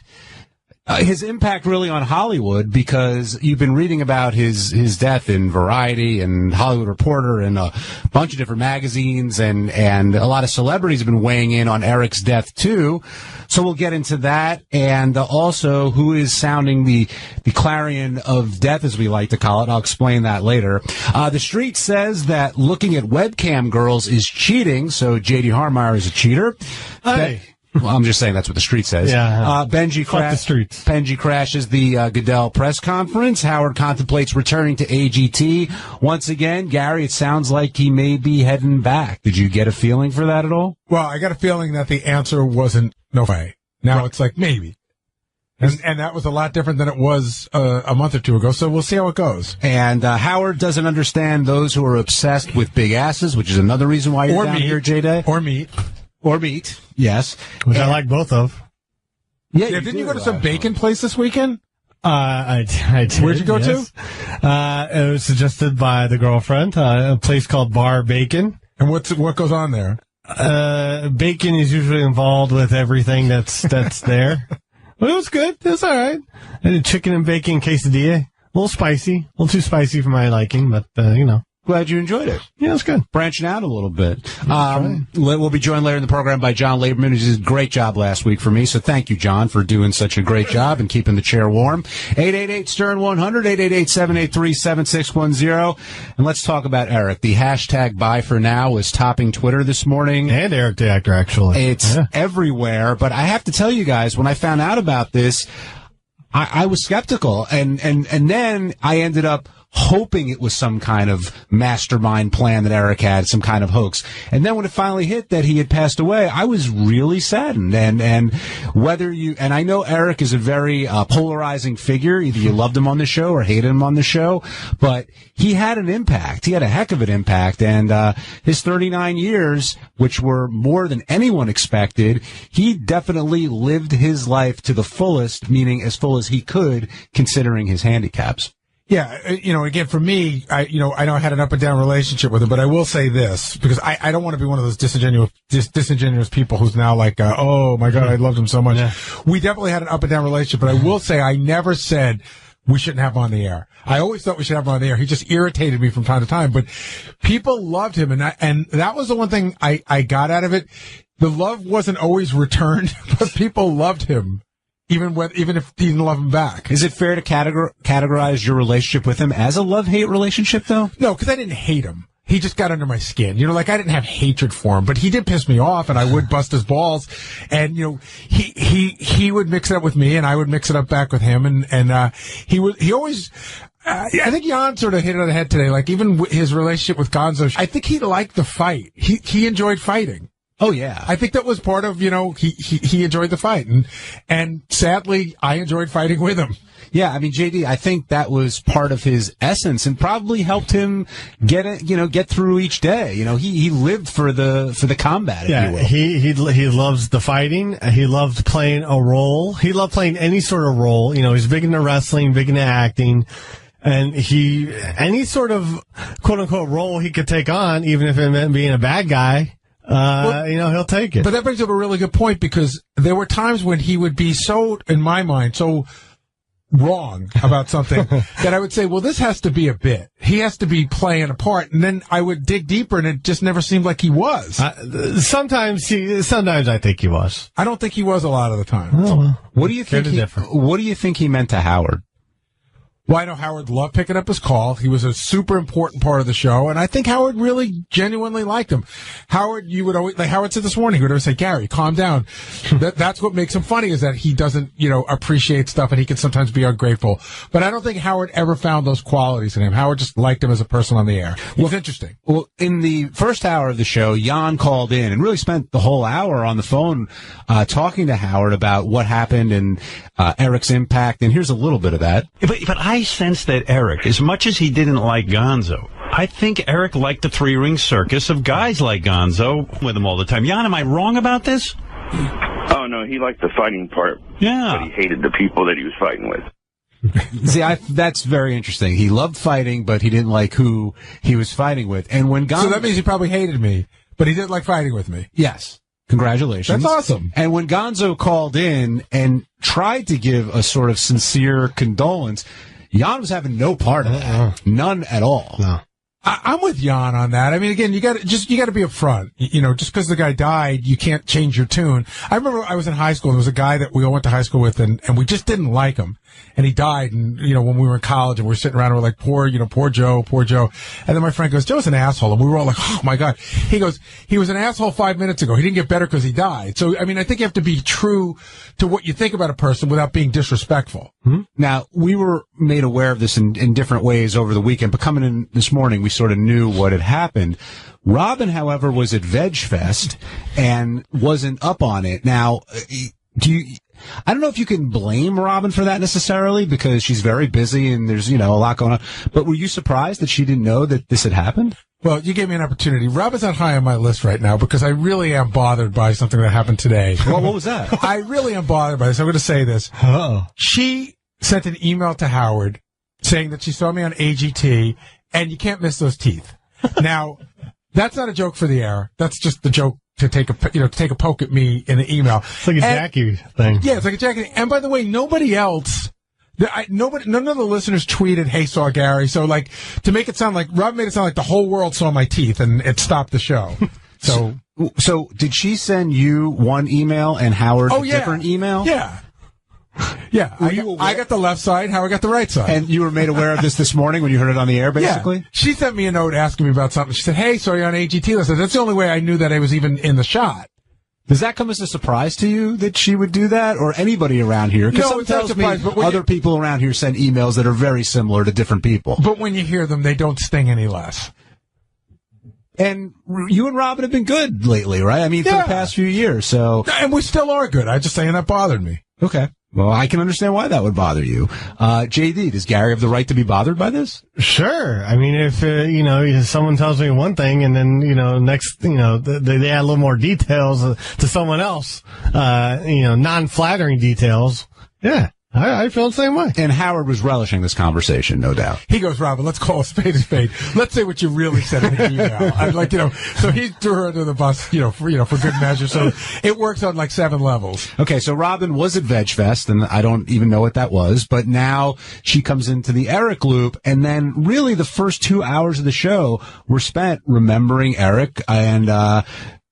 His impact really on Hollywood, because you've been reading about his death in Variety and Hollywood Reporter and a bunch of different magazines, and a lot of celebrities have been weighing in on Eric's death too. So we'll get into that, and also who is sounding the clarion of death, as we like to call it. I'll explain that later. The Street says that looking at webcam girls is cheating, so J.D. Harmeyer is a cheater. Hey. Well, I'm just saying that's what the Street says. Yeah. Benji crashes the Goodell press conference. Howard contemplates returning to AGT. Once again, Gary, it sounds like he may be heading back. Did you get a feeling for that at all? Well, I got a feeling that the answer wasn't no way. Now it's like maybe. And that was a lot different than it was a month or two ago, so we'll see how it goes. And Howard doesn't understand those who are obsessed with big asses, which is another reason why you're down here, J-Day. Or meat. Or meat, yes. Which I like both of. Yeah, didn't you go to some bacon place this weekend? I did. Where'd you go to? It was suggested by the girlfriend, a place called Bar Bacon. And what goes on there? Bacon is usually involved with everything that's there. But it was good. It was all right. I did chicken and bacon quesadilla. A little spicy. A little too spicy for my liking, but, Glad you enjoyed it. Yeah, it's good. Branching out a little bit. We'll be joined later in the program by John Laberman, who did a great job last week for me. So thank you, John, for doing such a great job and keeping the chair warm. 888-STERN-100, 888-783-7610. And let's talk about Eric. The hashtag Buy For Now was topping Twitter this morning. And Eric the Actor, actually. It's everywhere. But I have to tell you guys, when I found out about this, I was skeptical. And then I ended up hoping it was some kind of mastermind plan that Eric had, some kind of hoax. And then when it finally hit that he had passed away, I was really saddened. And whether and I know Eric is a very polarizing figure. Either you loved him on the show or hated him on the show, but he had an impact. He had a heck of an impact. And his 39 years, which were more than anyone expected, he definitely lived his life to the fullest, meaning as full as he could, considering his handicaps. Yeah, again, for me, I know I had an up and down relationship with him, but I will say this, because I don't want to be one of those disingenuous people who's now like, oh my God, I loved him so much. Yeah. We definitely had an up and down relationship, but I will say I never said we shouldn't have him on the air. I always thought we should have him on the air. He just irritated me from time to time, but people loved him, and that was the one thing I got out of it. The love wasn't always returned, but people loved him. Even if he didn't love him back. Is it fair to categorize your relationship with him as a love-hate relationship, though? No, because I didn't hate him. He just got under my skin. I didn't have hatred for him, but he did piss me off, and I would bust his balls. And, he would mix it up with me, and I would mix it up back with him. And he always, I think Jan sort of hit it on the head today. Like, even his relationship with Gonzo, I think he liked the fight. He enjoyed fighting. Oh yeah. I think that was part of, he enjoyed the fight, and sadly I enjoyed fighting with him. Yeah, I mean, JD, I think that was part of his essence and probably helped him get through each day. He lived for the combat, if you will. He loves the fighting. He loved playing a role. He loved playing any sort of role. He's big into wrestling, big into acting. And any sort of quote unquote role he could take on, even if it meant being a bad guy, he'll take it. But that brings up a really good point, because there were times when he would be so, in my mind, so wrong about something that I would say, well, this has to be a bit. He has to be playing a part. And then I would dig deeper, and it just never seemed like he was. Sometimes I think he was. I don't think he was a lot of the time. Oh, well. What do you think he meant to Howard? Well, I know Howard loved picking up his call. He was a super important part of the show, and I think Howard really genuinely liked him. Howard, you would always, like Howard said this morning, he would always say, Gary, calm down. That's what makes him funny, is that he doesn't, appreciate stuff, and he can sometimes be ungrateful. But I don't think Howard ever found those qualities in him. Howard just liked him as a person on the air. He's interesting. Well, in the first hour of the show, Jan called in and really spent the whole hour on the phone talking to Howard about what happened and Eric's impact, and here's a little bit of that. But I sense that Eric, as much as he didn't like Gonzo, I think Eric liked the three-ring circus of guys like Gonzo with him all the time. Jan, am I wrong about this? Oh, no, he liked the fighting part. Yeah. But he hated the people that he was fighting with. See, that's very interesting. He loved fighting, but he didn't like who he was fighting with. And when Gonzo... So that means he probably hated me, but he didn't like fighting with me. Yes. Congratulations. That's awesome. And when Gonzo called in and tried to give a sort of sincere condolence, Jan was having no part of that. None at all. No. I'm with Jan on that. I mean, again, you got to be upfront. You know, just because the guy died, you can't change your tune. I remember I was in high school, and there was a guy that we all went to high school with, and we just didn't like him. And he died, and, you know, when we were in college, and we were sitting around, and we're like, poor Joe. And then my friend goes, Joe's an asshole. And we were all like, oh, my God. He goes, he was an asshole 5 minutes ago. He didn't get better because he died. So, I mean, I think you have to be true to what you think about a person without being disrespectful. Mm-hmm. Now, we were made aware of this in different ways over the weekend, but coming in this morning, we sort of knew what had happened. Robin, however, was at Veg Fest and wasn't up on it. Now, I don't know if you can blame Robin for that necessarily, because she's very busy and there's, you know, a lot going on. But were you surprised that she didn't know that this had happened? Well, you gave me an opportunity. Robin's not high on my list right now because I really am bothered by something that happened today. Well, what was that? I really am bothered by this. I'm going to say this. Oh. She sent an email to Howard saying that she saw me on AGT and you can't miss those teeth. Now, that's not a joke for the air. That's just the joke to take a poke at me in the email. It's like a Jackie thing. Yeah, it's like a Jackie. And by the way, nobody else, none of the listeners tweeted, "Hey, saw Gary." So, like, to make it sound like Rob made it sound like the whole world saw my teeth, and it stopped the show. So did she send you one email and Howard a different email? Yeah. Yeah, I got the left side, Howard got the right side. And you were made aware of this morning when you heard it on the air, basically? Yeah. She sent me a note asking me about something. She said, "Hey, saw you on AGT." I said, that's the only way I knew that I was even in the shot. Does that come as a surprise to you that she would do that, or anybody around here? Because no, it's not a surprise, but other people around here send emails that are very similar to different people. But when you hear them, they don't sting any less. And you and Robin have been good lately, right? I mean, for the past few years, so... And we still are good. I just saying that bothered me. Okay. Well, I can understand why that would bother you. JD, does Gary have the right to be bothered by this? Sure. I mean, if, someone tells me one thing and then, next, they add a little more details to someone else, non-flattering details. Yeah. I feel the same way. And Howard was relishing this conversation, no doubt. He goes, Robin, let's call a spade a spade. Let's say what you really said in the email. I'd like, so he threw her under the bus, for good measure. So it works on like 7 levels. Okay, so Robin was at Veg Fest, and I don't even know what that was, but now she comes into the Eric loop, and then really the first 2 hours of the show were spent remembering Eric, and,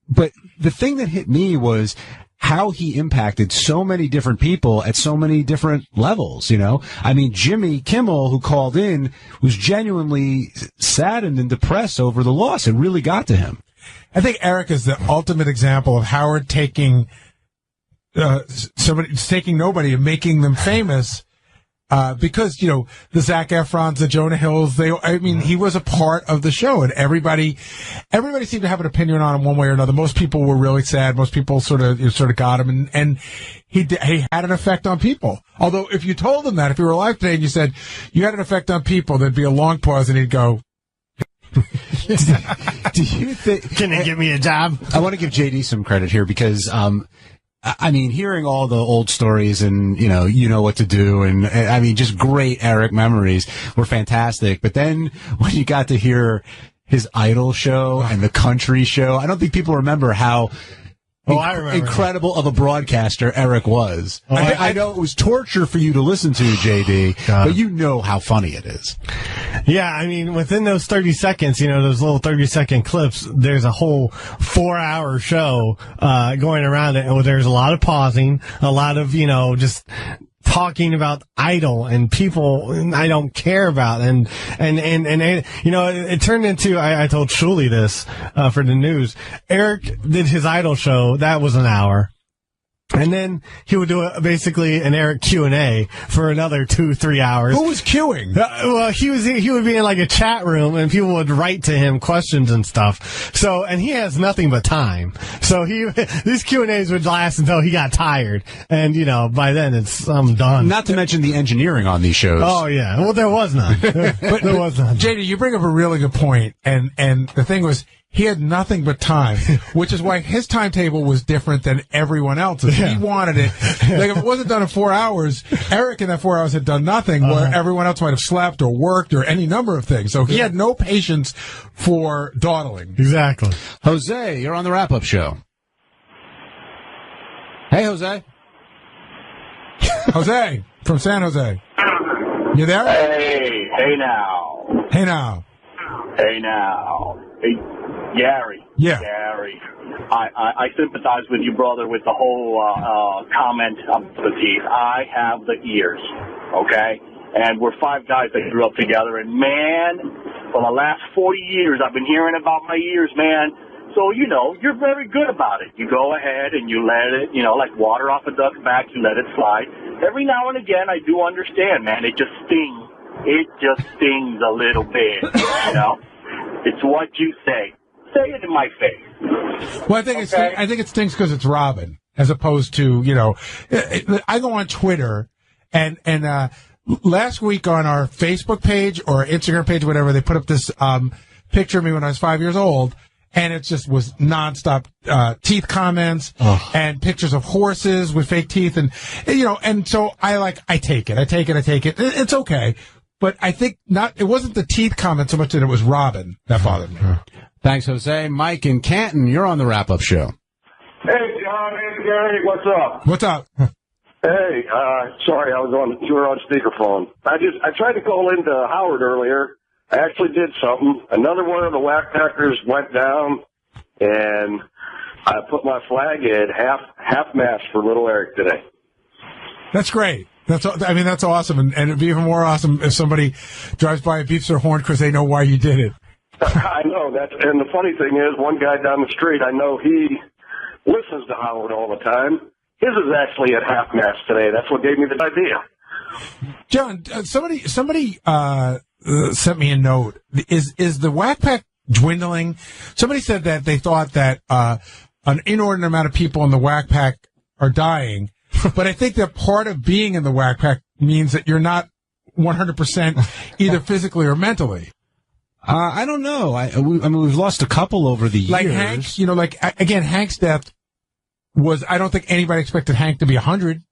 but the thing that hit me was how he impacted so many different people at so many different levels, I mean, Jimmy Kimmel, who called in, was genuinely saddened and depressed over the loss. It really got to him. I think Eric is the ultimate example of Howard taking nobody and making them famous. Because, the Zac Efrons, the Jonah Hills, he was a part of the show, and everybody seemed to have an opinion on him one way or another. Most people were really sad. Most people sort of got him, and he had an effect on people. Although, if you told him that, if he were alive today and you said, you had an effect on people, there'd be a long pause and he'd go, do you think, can you give me a job? I want to give JD some credit here because, I mean, hearing all the old stories and, you know what to do. And I mean, just great Eric memories were fantastic. But then when you got to hear his Idol show and the country show, I don't think people remember how incredible of a broadcaster Eric was. I know it was torture for you to listen to, JD, but you know how funny it is. Yeah, I mean, within those 30 seconds, those little 30-second clips, there's a whole 4-hour show going around it. And there's a lot of pausing, a lot of, just talking about Idol and people I don't care about. And it turned into, I told Shuli this for the news. Eric did his Idol show. That was an hour. And then he would do basically an Eric Q&A for another 2-3 hours. Who was queuing? Well, he would be in like a chat room and people would write to him questions and stuff. So, and he has nothing but time. So these Q&As would last until he got tired. And, by then I'm done. Not to mention the engineering on these shows. Oh, yeah. Well, there was none. But there was none. JD, you bring up a really good point. And the thing was, he had nothing but time, which is why his timetable was different than everyone else's. Yeah. He wanted it. Like, if it wasn't done in 4 hours, Eric in that 4 hours had done nothing, where everyone else might have slept or worked or any number of things. So he had no patience for dawdling. Exactly. Jose, you're on the wrap-up show. Hey, Jose. Jose from San Jose. You there? Hey now. Hey now. Hey now. Hey, Gary. Yeah. Gary. I sympathize with you, brother, with the whole comment of the teeth. I have the ears, okay? And we're 5 guys that grew up together, and man, for the last 40 years, I've been hearing about my ears, man. So, you're very good about it. You go ahead and you let it, like water off a duck's back, you let it slide. Every now and again, I do understand, man. It just stings. It just stings a little bit, It's what you say. Say it in my face. Well, I think it stinks because it's Robin, as opposed to, I go on Twitter, and last week on our Facebook page or Instagram page, whatever, they put up this picture of me when I was 5 years old. And it just was nonstop teeth comments and pictures of horses with fake teeth, and so I take it. It's okay, but I think it wasn't the teeth comment so much that it was Robin that bothered me. Thanks, Jose. Mike in Canton, you're on the wrap-up show. Hey, John. Hey, Gary. What's up? What's up? Hey, sorry, you were on speakerphone. I tried to call into Howard earlier. I actually did something. Another one of the whack packers went down, and I put my flag in half-mast for little Eric today. That's great. That's awesome, and it'd be even more awesome if somebody drives by and beeps their horn because they know why you did it. I know that, and the funny thing is, one guy down the street, I know he listens to Howard all the time. His is actually at half-mast today. That's what gave me the idea. John, somebody sent me a note. Is the whack pack dwindling? Somebody said that they thought that an inordinate amount of people in the whack pack are dying, but I think that part of being in the whack pack means that you're not 100% either physically or mentally. I don't know. I mean, we've lost a couple over the years. Like Hank, again, Hank's death was, I don't think anybody expected Hank to be 100.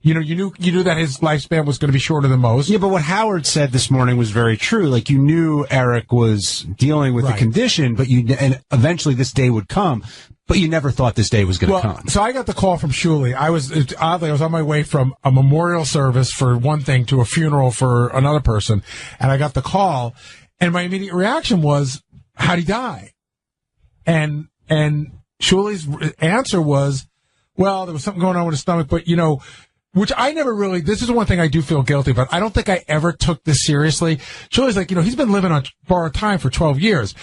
You knew that his lifespan was going to be shorter than most. Yeah, but what Howard said this morning was very true. Like, you knew Eric was dealing with the condition, and eventually this day would come, but you never thought this day was going to come. So I got the call from Shuley. I was on my way from a memorial service for one thing to a funeral for another person, and I got the call, and my immediate reaction was, how'd he die? And Shuley's answer was, well, there was something going on with his stomach, but which I never really, this is one thing I do feel guilty about. I don't think I ever took this seriously. Shirley's like, he's been living on borrowed time for 12 years.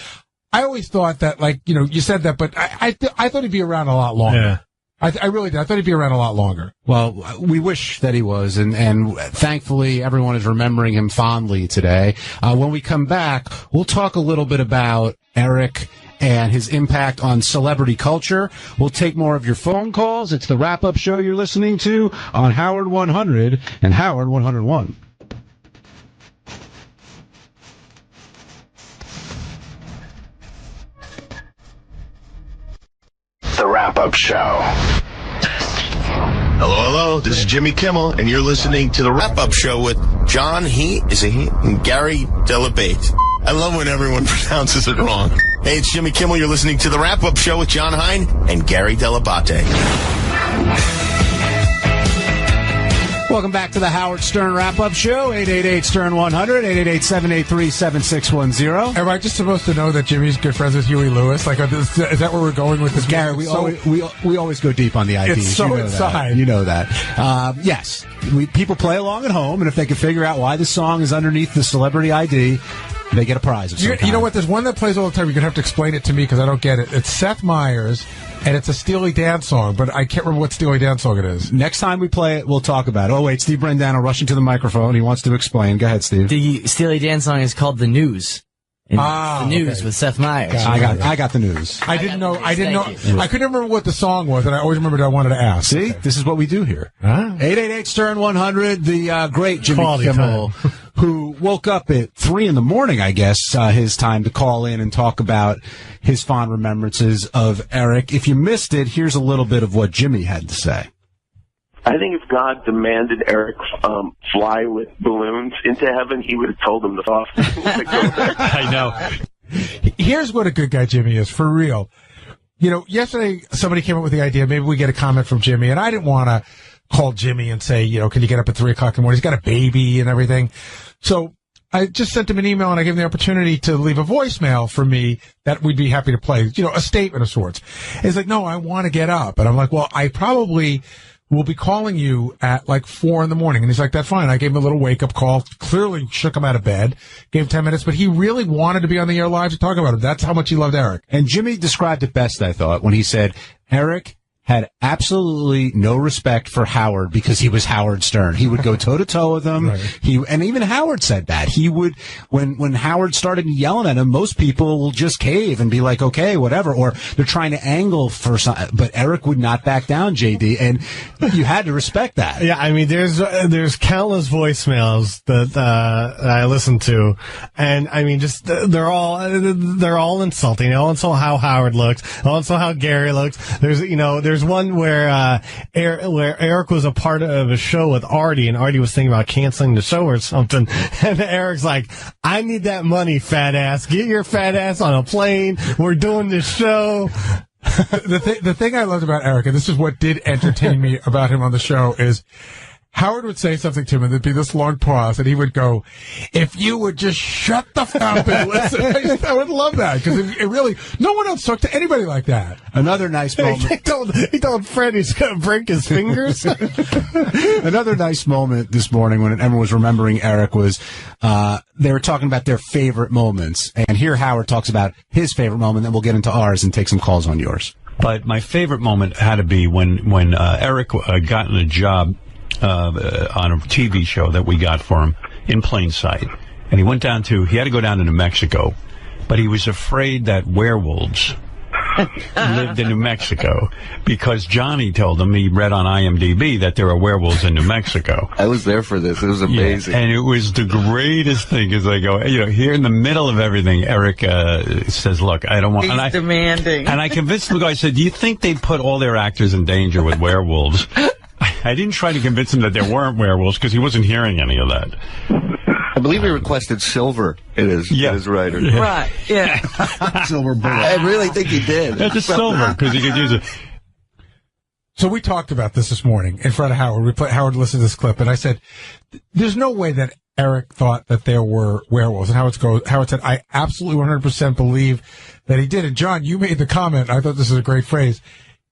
I always thought that, you said that, but I thought he'd be around a lot longer. Yeah. I really did. I thought he'd be around a lot longer. Well, we wish that he was, and thankfully everyone is remembering him fondly today. When we come back, we'll talk a little bit about Eric and his impact on celebrity culture. We'll take more of your phone calls. It's the wrap-up show you're listening to on Howard 100 and Howard 101. The wrap-up show. Hello, this is Jimmy Kimmel, and you're listening to the wrap-up show with John and Gary Delabate. I love when everyone pronounces it wrong. Hey, it's Jimmy Kimmel. You're listening to the wrap-up show with John Hein and Gary Delabate. Welcome back to the Howard Stern wrap-up show. 888-STERN-100, 888-783-7610. Am I just supposed to know that Jimmy's good friends with Huey Lewis? Is that where we're going with this? Gary, we always go deep on the IDs. It's so inside. You know that. Yes, people play along at home, and if they can figure out why the song is underneath the celebrity ID, they get a prize of some kind. You know what? There's one that plays all the time. You're going to have to explain it to me because I don't get it. It's Seth Meyers, and it's a Steely Dan song, but I can't remember what Steely Dan song it is. Next time we play it, we'll talk about it. Oh, wait, Steve Brendano rushing to the microphone. He wants to explain. Go ahead, Steve. The Steely Dan song is called The News. The News with Seth Meyers. I got the news. I didn't know. I couldn't remember what the song was, and I always remembered I wanted to ask. See, this is what we do here. 888-STERN-100, the great Jimmy Kimmel, who woke up at 3 in the morning, I guess, his time to call in and talk about his fond remembrances of Eric. If you missed it, here's a little bit of what Jimmy had to say. I think if God demanded Eric fly with balloons into heaven, he would have told him to go there. I know. Here's what a good guy Jimmy is, for real. yesterday somebody came up with the idea, maybe we get a comment from Jimmy, and I didn't want to call Jimmy and say, can you get up at 3 o'clock in the morning? He's got a baby and everything. So I just sent him an email and I gave him the opportunity to leave a voicemail for me that we'd be happy to play, a statement of sorts. And he's like, no, I want to get up. And I'm like, well, I probably will be calling you at like 4 in the morning. And he's like, that's fine. I gave him a little wake up call, clearly shook him out of bed, gave him 10 minutes, but he really wanted to be on the air live to talk about it. That's how much he loved Eric. And Jimmy described it best, I thought, when he said, Eric had absolutely no respect for Howard because he was Howard Stern. He would go toe-to-toe with him. Right. And even Howard said that. He would, when Howard started yelling at him, most people will just cave and be like, okay, whatever, or they're trying to angle for something. But Eric would not back down, JD, and you had to respect that. Yeah, I mean, there's countless voicemails that I listen to, and I mean, just they're all insulting. They all insult how Howard looks. They all insult how Gary looks. There's one where Eric was a part of a show with Artie, and Artie was thinking about canceling the show or something. And Eric's like, I need that money, fat ass. Get your fat ass on a plane. We're doing this show. The thing I loved about Eric, and this is what did entertain me about him on the show, is Howard would say something to him, and there'd be this long pause, and he would go, if you would just shut the fuck up and listen. I would love that, because it really, no one else talked to anybody like that. Another nice moment. He told Fred he's going to break his fingers. Another nice moment this morning when Emma was remembering Eric was, they were talking about their favorite moments, and here Howard talks about his favorite moment, then we'll get into ours and take some calls on yours. But my favorite moment had to be when Eric got in a job on a TV show that we got for him in plain sight. And he had to go down to New Mexico, but he was afraid that werewolves lived in New Mexico because Johnny told him, he read on IMDb that there are werewolves in New Mexico. I was there for this. It was amazing. Yeah, and it was the greatest thing as I go, here in the middle of everything, Eric says, look, I don't want... He's demanding. And I convinced the guy, I said, do you think they'd put all their actors in danger with werewolves? I didn't try to convince him that there weren't werewolves because he wasn't hearing any of that. I believe he requested silver in his writer. Yeah. Right, yeah. Silver bullet. I really think he did. That's just silver because he could use it. So we talked about this morning in front of Howard. Howard listened to this clip, and I said, there's no way that Eric thought that there were werewolves. And Howard said, I absolutely 100% believe that he did. And John, you made the comment, I thought this is a great phrase,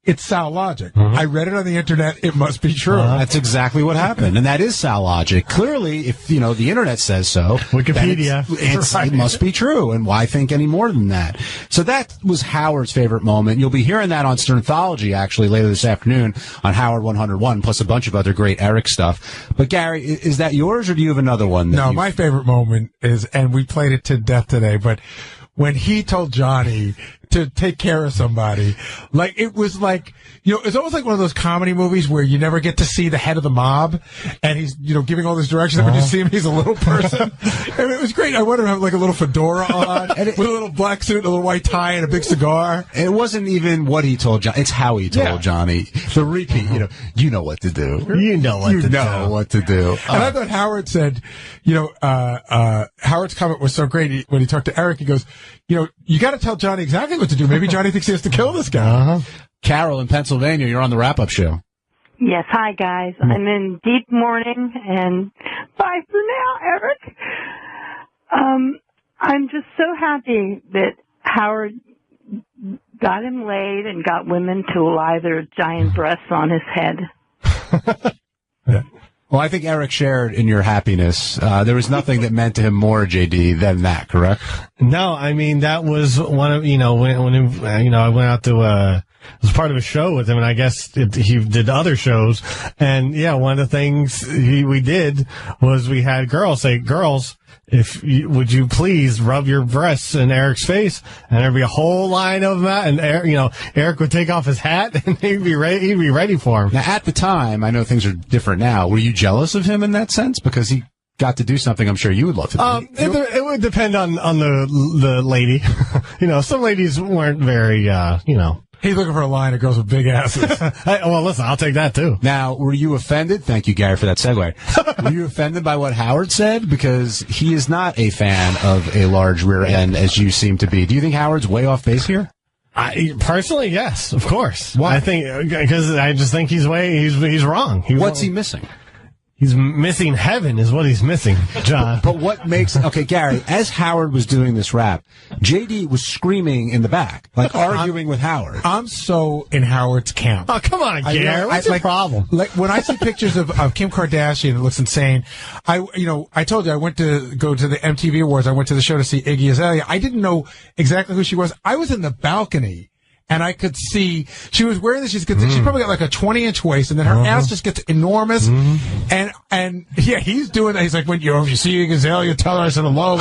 it's Sal Logic. I read it on the internet. It must be true. That's exactly what happened. And that is Sal Logic. Clearly, if, the internet says so. Wikipedia. It must be true. And why think any more than that? So that was Howard's favorite moment. You'll be hearing that on Sternthology, actually, later this afternoon on Howard 101, plus a bunch of other great Eric stuff. But, Gary, is that yours, or do you have another one? No, my favorite moment is, and we played it to death today, but when he told Johnny to take care of somebody, it was like, it's almost like one of those comedy movies where you never get to see the head of the mob, and he's, giving all these directions, and when you see him, he's a little person. And it was great. I wanted to have, a little fedora on, with a little black suit, a little white tie, and a big cigar. It wasn't even what he told Johnny. It's how he told Johnny. The repeat, you know what to do. You know what to do. And I thought Howard said, Howard's comment was so great. When he talked to Eric, he goes, you got to tell Johnny exactly what to do. Maybe Johnny thinks he has to kill this guy. Carol in Pennsylvania, you're on the wrap-up show. Yes, hi guys. I'm in deep mourning, and bye for now, Eric. I'm just so happy that Howard got him laid and got women to lie their giant breasts on his head. Yeah. Well, I think Eric shared in your happiness. There was nothing that meant to him more, JD, than that, correct? No, I mean, that was one of, when I went out to, was part of a show with him, and I guess he did other shows. And yeah, one of the things we did was we had girls say, would you please rub your breasts in Eric's face? And there'd be a whole line of them, and Eric would take off his hat, and he'd be ready for him. Now, at the time, I know things are different now. Were you jealous of him in that sense? Because he got to do something I'm sure you would love to do. It would depend on the lady. Some ladies weren't very, He's looking for a line of girls with big asses. Well, listen, I'll take that, too. Now, were you offended? Thank you, Gary, for that segue. Were you offended by what Howard said? Because he is not a fan of a large rear end, as you seem to be. Do you think Howard's way off base here? Personally, yes, of course. Why? I think because I just think he's wrong. What's he missing? He's missing heaven is what he's missing, John. But what makes... Okay, Gary, as Howard was doing this rap, JD was screaming in the back, like arguing with Howard. I'm so in Howard's camp. Oh, come on, Gary. What's your problem? Like, when I see pictures of Kim Kardashian, it looks insane. I told you I went to go to the MTV Awards. I went to the show to see Iggy Azalea. I didn't know exactly who she was. I was in the balcony. And I could see she was wearing this. She's probably got like a 20-inch waist, and then her ass just gets enormous. And yeah, he's doing that. He's like, when you see Azalea, tell her I said hello.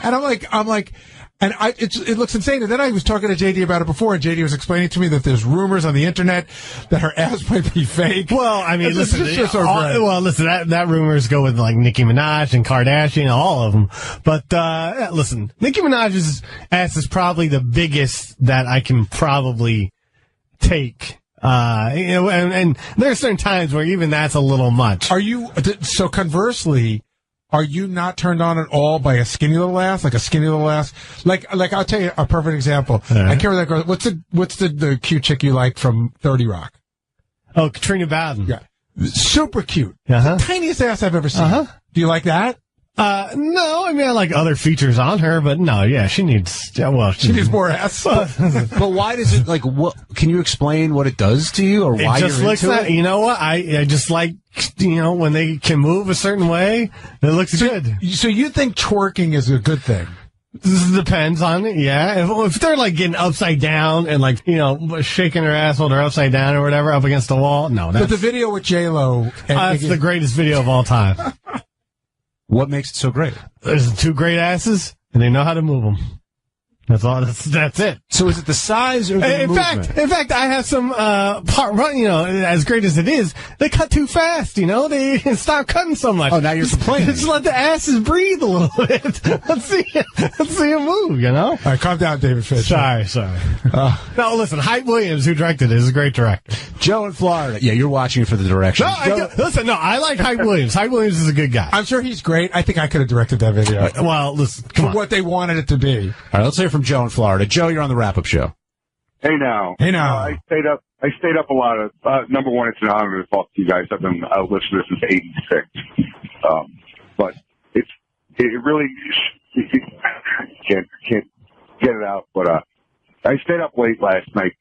And I'm like, and it looks insane. And then I was talking to JD about it before, and JD was explaining to me that there's rumors on the internet that her ass might be fake. Well, I mean, listen, listen, that rumors go with like Nicki Minaj and Kardashian, all of them. But listen, Nicki Minaj's ass is probably the biggest that I can probably take. And there are certain times where even that's a little much. So conversely, are you not turned on at all by a skinny little ass? Like a skinny little ass? Like I'll tell you a perfect example. I can't remember that girl. What's the cute chick you like from 30 Rock? Oh, Katrina Bowden. Yeah. Super cute. The tiniest ass I've ever seen. Do you like that? No, I mean, I like other features on her, but no, yeah, she needs more ass. But why does it, like, what, can you explain what it does to you or why you're into it? You know what? I just like, when they can move a certain way, it looks good. So you think twerking is a good thing? This depends on it, yeah. If they're like getting upside down and like, shaking their ass while they're upside down or whatever up against the wall, no. But the video with J-Lo. That's the greatest video of all time. What makes it so great? There's two great asses, and they know how to move them. That's all. That's it. So is it the size or the movement? In fact, I have some as great as it is, they cut too fast. They stop cutting so much. Oh, now you're complaining. Just let the asses breathe a little bit. Let's see them move. All right, calm down, David Fitch. Sorry. No, listen, Hype Williams, who directed it, is a great director. Joe in Florida. Yeah, you're watching it for the direction. I like Hype Williams. Hype Williams is a good guy. I'm sure he's great. I think I could have directed that video. Well, listen, come on. What they wanted it to be. All right, let's hear from Joe in Florida. Joe, you're on the wrap-up show. Hey now. I stayed up a lot of. Number one, it's an honor to talk to you guys. I've been listening since '86. But it really can't get it out. But I stayed up late last night.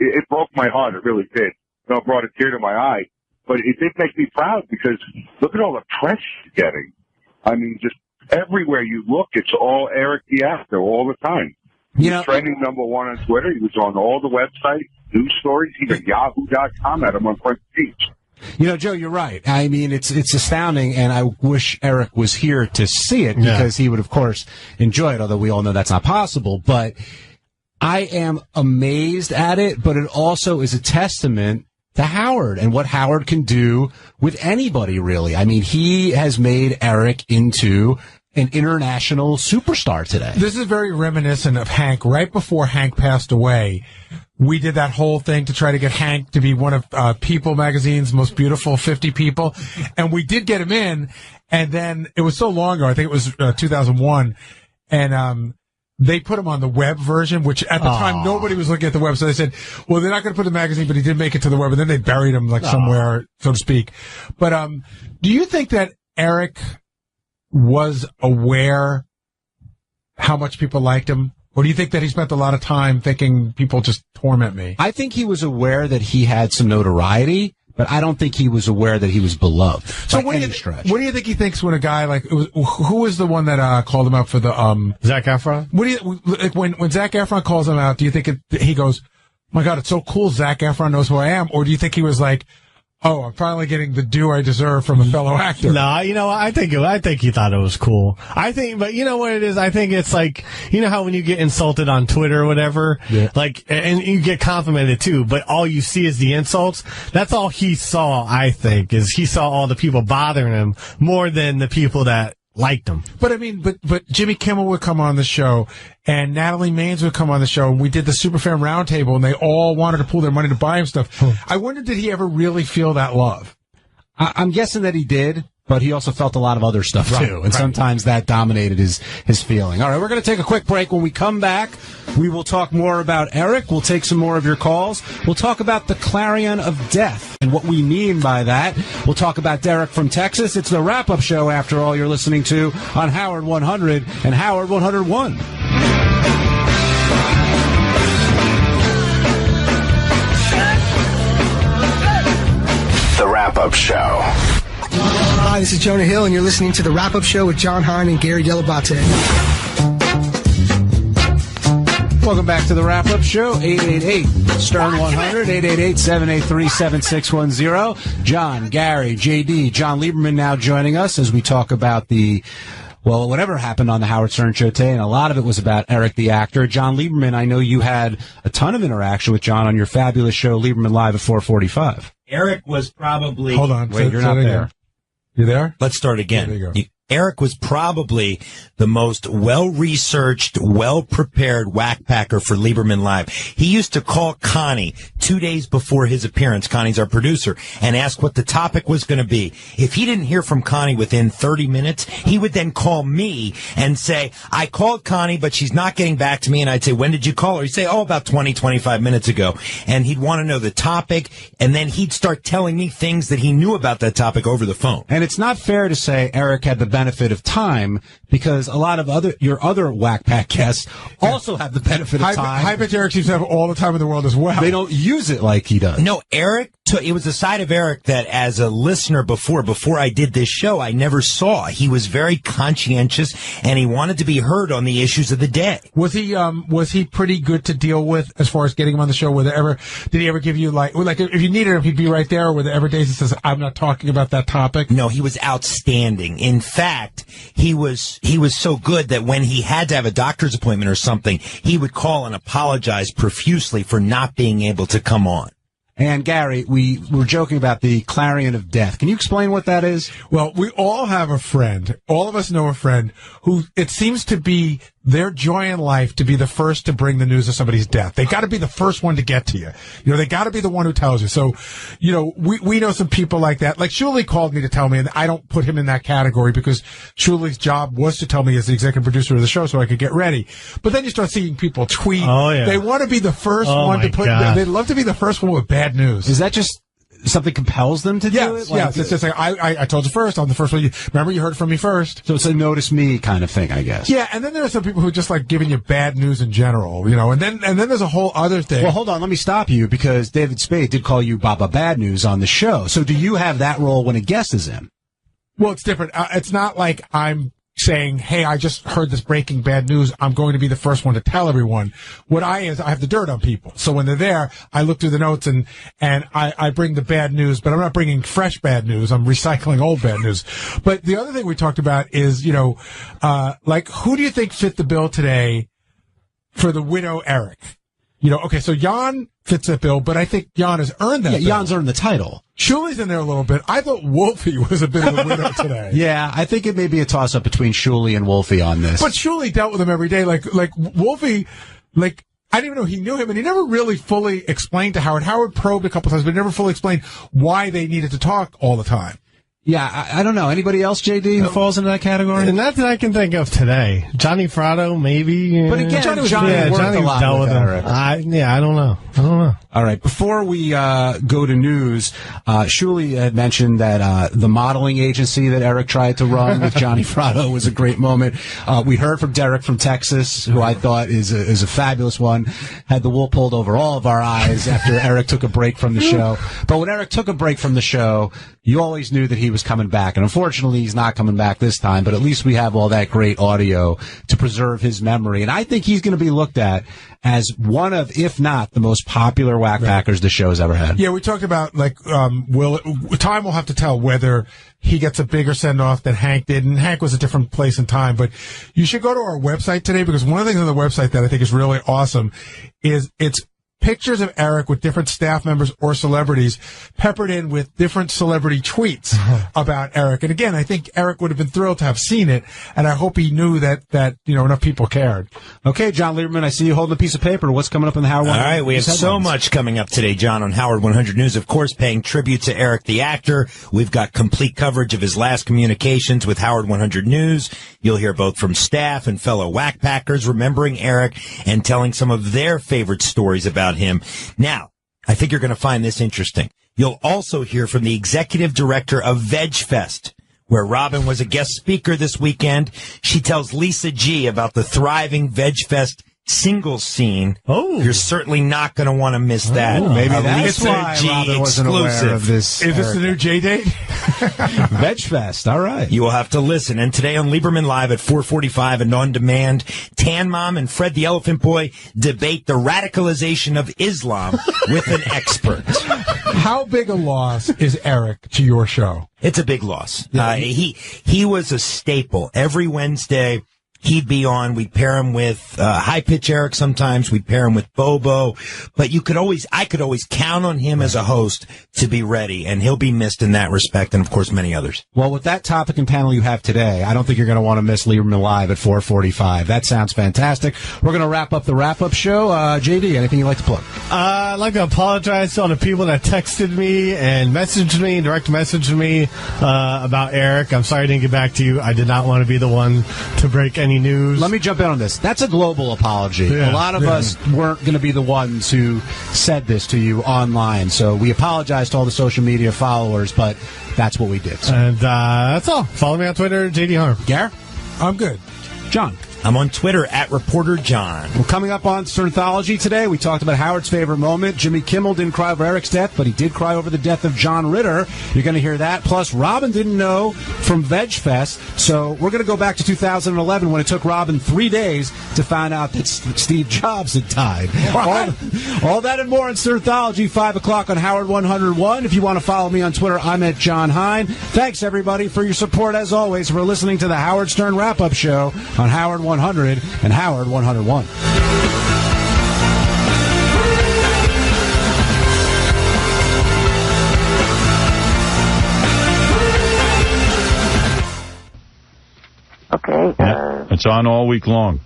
It broke my heart. It really did. It brought a tear to my eye. But it did make me proud because look at all the press you're getting. I mean, just everywhere you look, it's all Eric the actor all the time. He's trending number one on Twitter. He was on all the websites, news stories, even Yahoo.com had him on front page. Joe, you're right. I mean, it's astounding, and I wish Eric was here to see it because he would, of course, enjoy it, although we all know that's not possible. But I am amazed at it, but it also is a testament to Howard and what Howard can do with anybody, really. I mean, he has made Eric into an international superstar today. This is very reminiscent of Hank. Right before Hank passed away, we did that whole thing to try to get Hank to be one of People magazine's most beautiful 50 people. And we did get him in. And then it was so long ago, I think it was 2001. And they put him on the web version, which at the time nobody was looking at the web. So they said, well, they're not going to put the magazine, but he did make it to the web. And then they buried him like somewhere, so to speak. But do you think that Eric was aware how much people liked him? Or do you think that he spent a lot of time thinking people just torment me? I think he was aware that he had some notoriety, but I don't think he was aware that he was beloved. So what do you think he thinks when a guy like who was the one that called him out for the Zac Efron? What do you like when Zac Efron calls him out? Do you think he goes, "My God, it's so cool Zac Efron knows who I am," or do you think he was like, "Oh, I'm finally getting the due I deserve from a fellow actor"? No, I think he thought it was cool. But you know what it is? I think it's like, how when you get insulted on Twitter or whatever, and you get complimented too, but all you see is the insults. That's all he saw, I think, is he saw all the people bothering him more than the people that liked him. But I mean, but Jimmy Kimmel would come on the show, and Natalie Maines would come on the show, and we did the Superfan Roundtable, and they all wanted to pool their money to buy him stuff. I wonder, did he ever really feel that love? I'm guessing that he did, but he also felt a lot of other stuff too, and sometimes that dominated his feeling. All right, we're going to take a quick break. When we come back, we will talk more about Eric. We'll take some more of your calls. We'll talk about the clarion of death and what we mean by that. We'll talk about Derek from Texas. It's the wrap-up show, after all, you're listening to on Howard 100 and Howard 101. The Wrap-Up Show. Hi, this is Jonah Hill, and you're listening to The Wrap-Up Show with John Hine and Gary Delabate. Welcome back to the Wrap-Up Show, 888-STERN-100, 888-783-7610. John, Gary, JD, John Lieberman now joining us as we talk about whatever happened on the Howard Stern Show today, and a lot of it was about Eric the actor. John Lieberman, I know you had a ton of interaction with John on your fabulous show, Lieberman Live at 445. Eric was probably... Hold on. Wait, you're not there. You there? Let's start again. There you go. Eric was probably the most well-researched, well-prepared whack-packer for Lieberman Live. He used to call Connie 2 days before his appearance, Connie's our producer, and ask what the topic was going to be. If he didn't hear from Connie within 30 minutes, he would then call me and say, I called Connie, but she's not getting back to me. And I'd say, when did you call her? He'd say, about 20, 25 minutes ago. And he'd want to know the topic, and then he'd start telling me things that he knew about that topic over the phone. And it's not fair to say Eric had the benefit of time, because a lot of your other whack pack guests also have the benefit of time. High pitch Eric seems to have all the time in the world as well. They don't use it like he does. No, Eric, it was a side of Eric that as a listener before I did this show, I never saw. He was very conscientious, and he wanted to be heard on the issues of the day. Was he pretty good to deal with as far as getting him on the show? Did he ever give you like if you needed him, he'd be right there? Or were there ever days he says, I'm not talking about that topic? No, he was outstanding. In fact, he was so good that when he had to have a doctor's appointment or something, he would call and apologize profusely for not being able to come on. And Gary, we were joking about the clarion of death. Can you explain what that is? Well, we all have a friend. All of us know a friend who it seems to be their joy in life to be the first to bring the news of somebody's death. They got to be the first one to get to you. They got to be the one who tells you. So, we know some people like that. Like Shuli called me to tell me, and I don't put him in that category because Shuli's job was to tell me as the executive producer of the show so I could get ready. But then you start seeing people tweet. Oh, yeah. They want to be the first one to put. They'd love to be the first one with bad news. Is that just something compels them to do it? Yes. It's just like, I told you first. I'm the first one. Remember, you heard from me first. So it's a notice me kind of thing, I guess. Yeah, and then there are some people who just like giving you bad news in general, and then there's a whole other thing. Well, hold on. Let me stop you, because David Spade did call you Baba Bad News on the show. So do you have that role when a guest is in? Well, it's different. It's not like I'm saying, hey, I just heard this breaking bad news. I'm going to be the first one to tell everyone. What I have the dirt on people. So when they're there, I look through the notes and I bring the bad news, but I'm not bringing fresh bad news. I'm recycling old bad news. But the other thing we talked about is, who do you think fit the bill today for the widow Eric? Okay, so Jan fits that bill, but I think Jan has earned that bill. Jan's earned the title. Shuli's in there a little bit. I thought Wolfie was a bit of a widow today. Yeah, I think it may be a toss-up between Shuli and Wolfie on this. But Shuli dealt with him every day. Like Wolfie, I didn't even know he knew him, and he never really fully explained to Howard. Howard probed a couple times, but never fully explained why they needed to talk all the time. Yeah, I don't know. Anybody else, JD, who falls into that category? Not that I can think of today. Johnny Fratto, maybe. But again, Johnny dealt with him. I don't know. All right. Before we go to news, Shuli had mentioned that the modeling agency that Eric tried to run with Johnny Fratto was a great moment. We heard from Derek from Texas, who I thought is a fabulous one. Had the wool pulled over all of our eyes after Eric took a break from the show. But when Eric took a break from the show, you always knew that he was coming back. And unfortunately, he's not coming back this time, but at least we have all that great audio to preserve his memory. And I think he's going to be looked at as one of, if not, the most popular whack packers the show's ever had. Yeah, we talked about, time will have to tell whether he gets a bigger send-off than Hank did. And Hank was a different place and time. But you should go to our website today, because one of the things on the website that I think is really awesome is it's pictures of Eric with different staff members or celebrities peppered in with different celebrity tweets about Eric. And again, I think Eric would have been thrilled to have seen it, and I hope he knew that enough people cared. Okay, John Lieberman, I see you holding a piece of paper. What's coming up in the Howard 100? All right, we have so much coming up today, John, on Howard 100 News. Of course, paying tribute to Eric the actor. We've got complete coverage of his last communications with Howard 100 News. You'll hear both from staff and fellow whackpackers remembering Eric and telling some of their favorite stories about him. Now, I think you're going to find this interesting. You'll also hear from the executive director of Veg Fest, where Robin was a guest speaker this weekend. She tells Lisa G about the thriving Veg Fest singles scene. Oh, you're certainly not going to want to miss that. Maybe that's Lisa why G Robin wasn't exclusive. aware of this. Is this the new J-Date? Veg Fest. All right. You will have to listen. And today on Lieberman Live at 4:45 and on demand, Tan Mom and Fred the Elephant Boy debate the radicalization of Islam with an expert. How big a loss is Eric to your show? It's a big loss. He was a staple every Wednesday. He'd be on. We'd pair him with High Pitch Eric sometimes. We'd pair him with Bobo. But I could always count on him as a host to be ready, and he'll be missed in that respect, and of course many others. Well, with that topic and panel you have today, I don't think you're going to want to miss Lieberman Live at 4:45. That sounds fantastic. We're going to wrap up the wrap-up show. JD, anything you'd like to plug? I'd like to apologize to all the people that texted me and direct messaged me about Eric. I'm sorry I didn't get back to you. I did not want to be the one to break any news. Let me jump in on this. That's a global apology. Yeah, a lot of us weren't going to be the ones who said this to you online. So we apologize to all the social media followers, but that's what we did. So. And that's all. Follow me on Twitter, JD Harm. Gare? I'm good. John? I'm on Twitter at Reporter John. Well, coming up on Sternthology today, we talked about Howard's favorite moment. Jimmy Kimmel didn't cry over Eric's death, but he did cry over the death of John Ritter. You're going to hear that. Plus, Robin didn't know from Veg Fest. So we're going to go back to 2011 when it took Robin 3 days to find out that Steve Jobs had died. All that and more on Sternthology, 5 o'clock on Howard 101. If you want to follow me on Twitter, I'm at John Hein. Thanks, everybody, for your support, as always. We're listening to the Howard Stern Wrap-Up Show on Howard 100 and Howard 101. Okay. It's on all week long.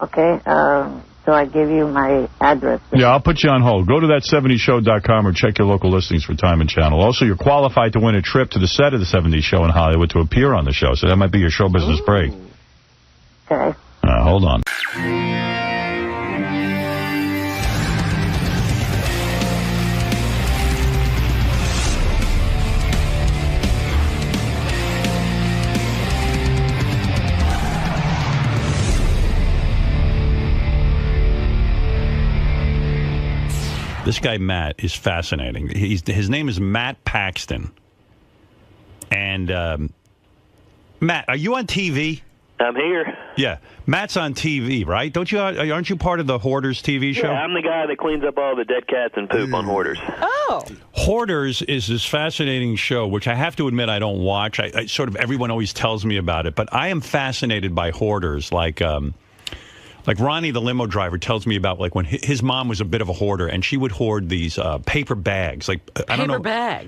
Okay. So I give you my address. Yeah, I'll put you on hold. Go to that70show.com or check your local listings for time and channel. Also, you're qualified to win a trip to the set of the 70s show in Hollywood to appear on the show, so that might be your show business break. Okay. Hold on. This guy, Matt, is fascinating. His name is Matt Paxton. And, Matt, are you on TV? I'm here. Yeah. Matt's on TV, right? Aren't you part of the Hoarders TV show? Yeah, I'm the guy that cleans up all the dead cats and poop on Hoarders. Oh. Hoarders is this fascinating show, which I have to admit I don't watch. I sort of, everyone always tells me about it, but I am fascinated by hoarders. Like Ronnie, the limo driver, tells me about when his mom was a bit of a hoarder, and she would hoard these paper bags.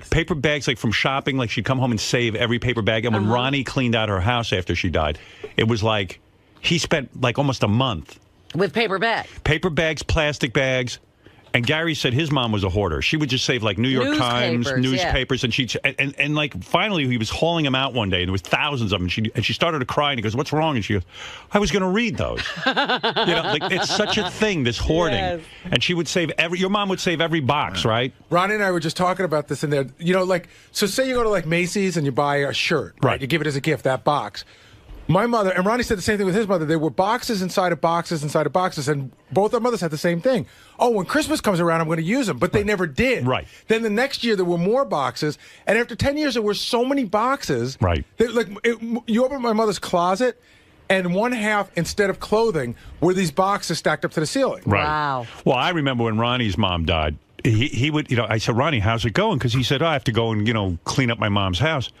Paper bags, like from shopping. Like she'd come home and save every paper bag. And when Ronnie cleaned out her house after she died, it was like he spent almost a month with paper bags. Paper bags, plastic bags. And Gary said his mom was a hoarder. She would just save New York Times, newspapers, yeah. and finally he was hauling them out one day, and there was thousands of them. And she started to cry, and he goes, "What's wrong?" And she goes, "I was going to read those." It's such a thing, this hoarding. Yes. And she would save your mom would save every box, right? Ronnie and I were just talking about this in there. So say you go to Macy's and you buy a shirt, right? You give it as a gift, that box. My mother, and Ronnie said the same thing with his mother, there were boxes inside of boxes inside of boxes, and both our mothers had the same thing. Oh, when Christmas comes around, I'm going to use them, but they never did. Right. Then the next year, there were more boxes, and after 10 years, there were so many boxes. Right. You open my mother's closet, and one half, instead of clothing, were these boxes stacked up to the ceiling. Right. Wow. Well, I remember when Ronnie's mom died, he would, I said, "Ronnie, how's it going?" Because he said, I have to go and, clean up my mom's house.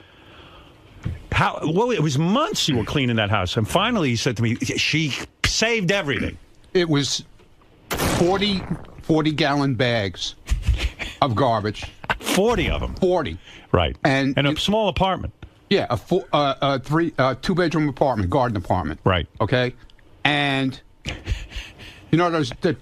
Well, it was months you were cleaning that house. And finally he said to me, she saved everything. It was 40 40-gallon bags of garbage. 40 of them. 40. Right. And a small apartment. Yeah, a two-bedroom apartment, garden apartment. Right. Okay. And you know those the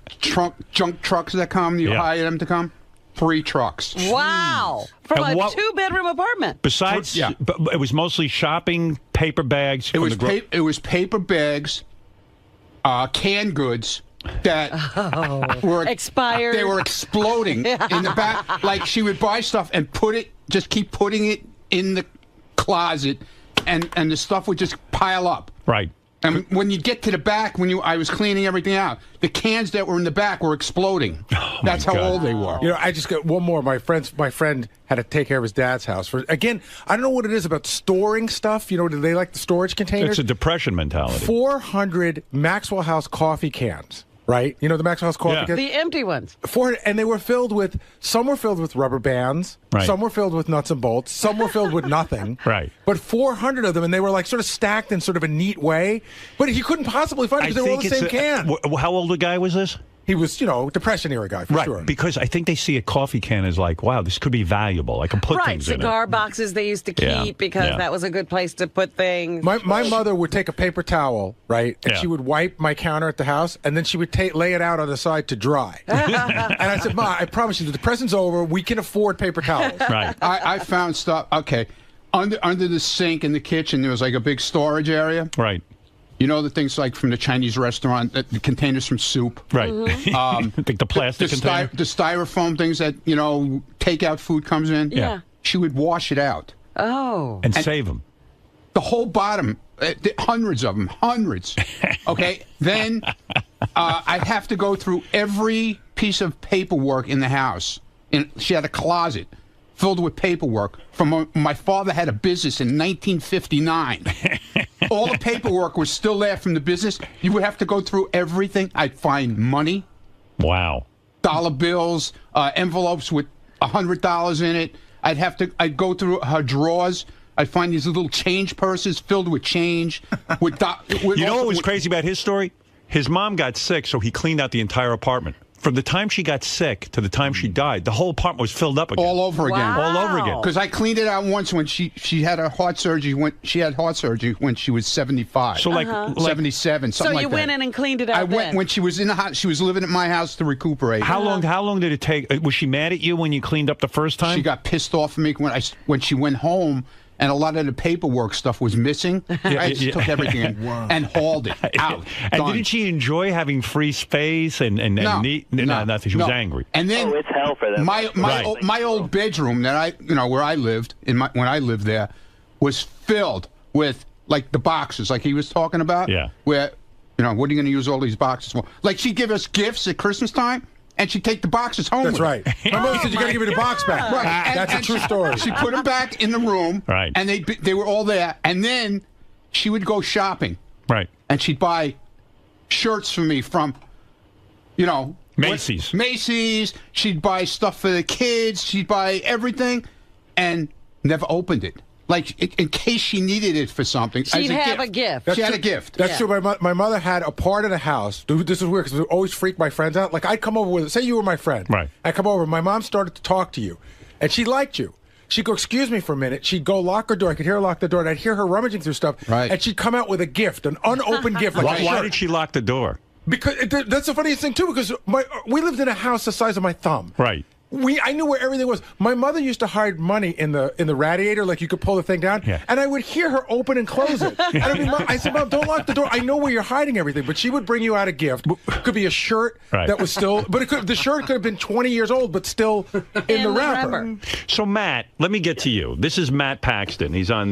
junk trucks that come? You hire them to come. 3 trucks. Wow. From And a 2-bedroom apartment. Besides, it was mostly shopping, paper bags. It was paper bags, canned goods that were expired. They were exploding in the back. Like she would buy stuff and keep putting it in the closet, and the stuff would just pile up. Right. And when you get to the back, I was cleaning everything out, the cans that were in the back were exploding. That's how old they were. You know, I just got one more. My friend had to take care of his dad's house. Again, I don't know what it is about storing stuff. You know, do they like the storage containers? It's a depression mentality. 400 Maxwell House coffee cans. Right, you know the Maxwell House coffee cans? The empty ones. 400, and they were filled with. Some were filled with rubber bands. Right. Some were filled with nuts and bolts. Some were filled with nothing. Right. But 400 of them, and they were like sort of stacked in sort of a neat way. But he couldn't possibly find it because they were all the same can. How old a guy was this? He was, Depression era guy for sure. Because I think they see a coffee can as like, wow, this could be valuable. I can put things in it. Cigar boxes they used to keep because that was a good place to put things. My mother would take a paper towel, right, and she would wipe my counter at the house, and then she would lay it out on the side to dry. And I said, Ma, I promise you, the depression's over. We can afford paper towels. Right. I found stuff. Okay, under the sink in the kitchen, there was like a big storage area. Right. You know the things like from the Chinese restaurant, the containers from soup. Right. The plastic container. The styrofoam things that, takeout food comes in. Yeah. She would wash it out. Oh. And save them. The whole bottom, hundreds of them, hundreds. Okay. Then I'd have to go through every piece of paperwork in the house. She had a closet filled with paperwork from my father had a business in 1959. All the paperwork was still there from the business. You would have to go through everything. I'd find money. Wow. Dollar bills, envelopes with $100 in it. I'd go through her drawers. I'd find these little change purses filled with change. You know what was crazy about his story? His mom got sick, so he cleaned out the entire apartment. From the time she got sick to the time she died, the whole apartment was filled up again. All over again. All over again. Because I cleaned it out once when she had a heart surgery. She had heart surgery when she was 75. So like 77, something like that. So you went in and cleaned it out. I went when she was in the house. She was living at my house to recuperate. How long did it take? Was she mad at you when you cleaned up the first time? She got pissed off at me when she went home. And a lot of the paperwork stuff was missing. I just took everything and hauled it out. And didn't she enjoy having free space and neat? No, nothing. She was angry. And then it's hell for them. My old bedroom that where I lived when I lived there was filled with like the boxes, like he was talking about. Yeah. Where what are you going to use all these boxes for? Like she'd give us gifts at Christmas time. And she'd take the boxes home. That's right. My mother said you got to give me the box back. Right. That's a true story. She put them back in the room. Right. And they were all there. And then she would go shopping. Right. And she'd buy shirts for me from, Macy's. Macy's. She'd buy stuff for the kids. She'd buy everything, and never opened it. Like, in case she needed it for something. She'd have a gift. She had a gift. That's true. My mother had a part of the house. This is weird because it would always freak my friends out. Like, I'd come over with, say you were my friend. Right. I'd come over. My mom started to talk to you, and she liked you. She'd go, excuse me for a minute. She'd go lock her door. I could hear her lock the door, and I'd hear her rummaging through stuff. Right. And she'd come out with a gift, an unopened gift. Like Why did she lock the door? Because that's the funniest thing, too, because we lived in a house the size of my thumb. Right. I knew where everything was. My mother used to hide money in the radiator, like you could pull the thing down, and I would hear her open and close it. And I said, Mom, don't lock the door. I know where you're hiding everything. But she would bring you out a gift. Could be a shirt that was still, but the shirt could have been 20 years old, but still in the wrapper. So Matt, let me get to you. This is Matt Paxton. He's on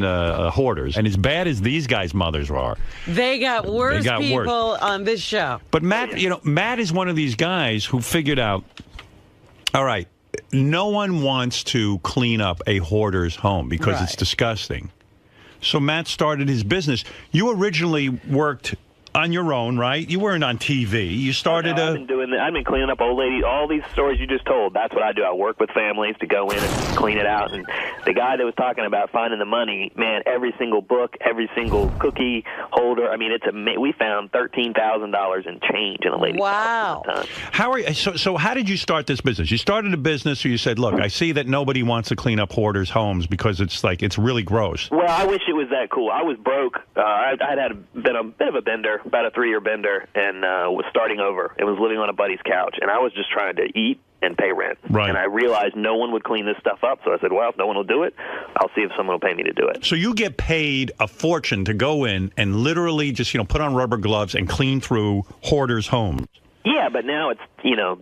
Hoarders, and as bad as these guys' mothers are, they got worse people on this show. But Matt, Matt is one of these guys who figured out. All right, no one wants to clean up a hoarder's home because it's disgusting. So Matt started his business. You originally worked on your own, right? You weren't on TV. You started I've been doing I've been cleaning up old lady. All these stories you just told. That's what I do. I work with families to go in and clean it out. And the guy that was talking about finding the money, man, every single book, every single cookie holder. I mean, we found $13,000 in change in a lady's house at the time. How are you? So how did you start this business? You started a business, or you said, "Look, I see that nobody wants to clean up hoarders' homes because it's really gross." Well, I wish it was that cool. I was broke. I had been a bit of a bender, about a 3-year bender, and was starting over and was living on a buddy's couch. And I was just trying to eat and pay rent. Right. And I realized no one would clean this stuff up. So I said, well, if no one will do it, I'll see if someone will pay me to do it. So you get paid a fortune to go in and literally just, put on rubber gloves and clean through hoarders' homes. Yeah, but now it's,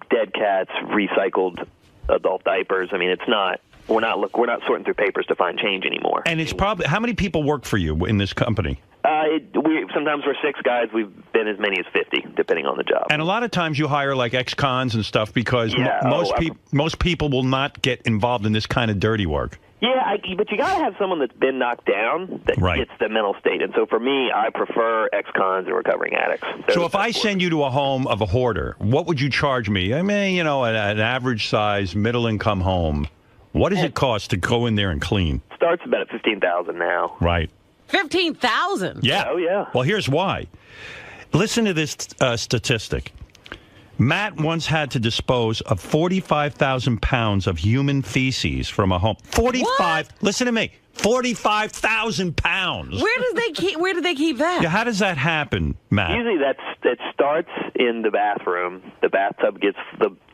dead cats, recycled adult diapers. I mean, it's not. We're not sorting through papers to find change anymore. And it's probably, how many people work for you in this company? Sometimes we're 6 guys. We've been as many as 50, depending on the job. And a lot of times you hire like ex-cons and stuff because most people will not get involved in this kind of dirty work. Yeah, but you got to have someone that's been knocked down that gets the mental state. And so for me, I prefer ex-cons and recovering addicts. So if I send you to a home of a hoarder, what would you charge me? I mean, an average size, middle-income home. What does it cost to go in there and clean? Starts about at $15,000 now. Right. 15,000? Yeah. Oh, yeah. Well, here's why. Listen to this statistic. Matt once had to dispose of 45,000 pounds of human feces from a home. 45. Listen to me. 45,000 pounds. Where do they keep that? Yeah, how does that happen, Matt? Usually it starts in the bathroom. The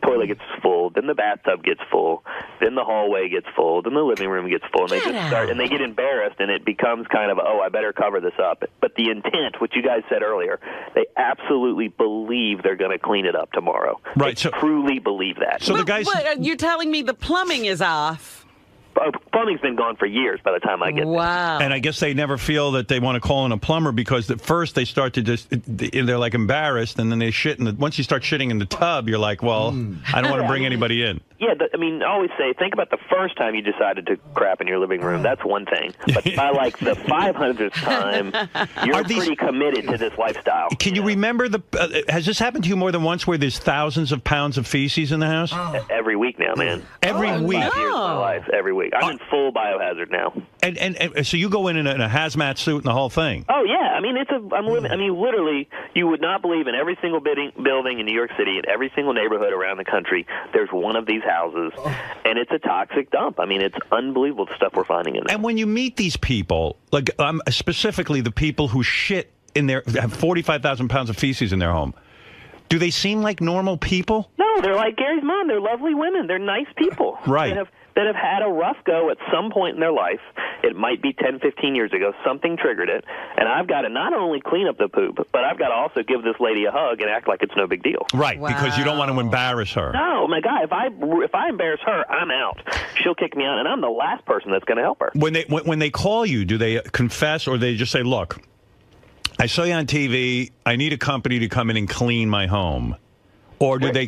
toilet gets full, then the bathtub gets full, then the hallway gets full, then the living room gets full, and they get embarrassed, and it becomes kind of I better cover this up. But the intent, which you guys said earlier, they absolutely believe they're going to clean it up tomorrow. Right. They truly believe that. So the guys, you're telling me the plumbing is off? Plumbing's been gone for years by the time I get there. Wow. And I guess they never feel that they want to call in a plumber because at first they start to they're like embarrassed, and then they shit. Once you start shitting in the tub, you're like, well, I don't want to bring anybody in. Yeah, I always say, think about the first time you decided to crap in your living room. That's one thing. But by like the 500th time, you're pretty committed to this lifestyle. Can you remember has this happened to you more than once where there's thousands of pounds of feces in the house? Every week now, man. Every week? 5 years of my life, every week. I'm in full biohazard now. And so you go in a hazmat suit and the whole thing? Oh, yeah. I mean, literally, you would not believe in every single building in New York City, in every single neighborhood around the country, there's one of these houses, and it's a toxic dump. I mean, it's unbelievable the stuff we're finding in there. And when you meet these people, like specifically the people who shit in their, have 45,000 pounds of feces in their home, do they seem like normal people? No, they're like Gary's mom. They're lovely women. They're nice people. Right. That have had a rough go at some point in their life. It might be 10, 15 years ago. Something triggered it. And I've got to not only clean up the poop, but I've got to also give this lady a hug and act like it's no big deal. Right, because you don't want to embarrass her. No, my God, if I embarrass her, I'm out. She'll kick me out, and I'm the last person that's going to help her. When they call you, do they confess, or they just say, look, I saw you on TV, I need a company to come in and clean my home? Or do they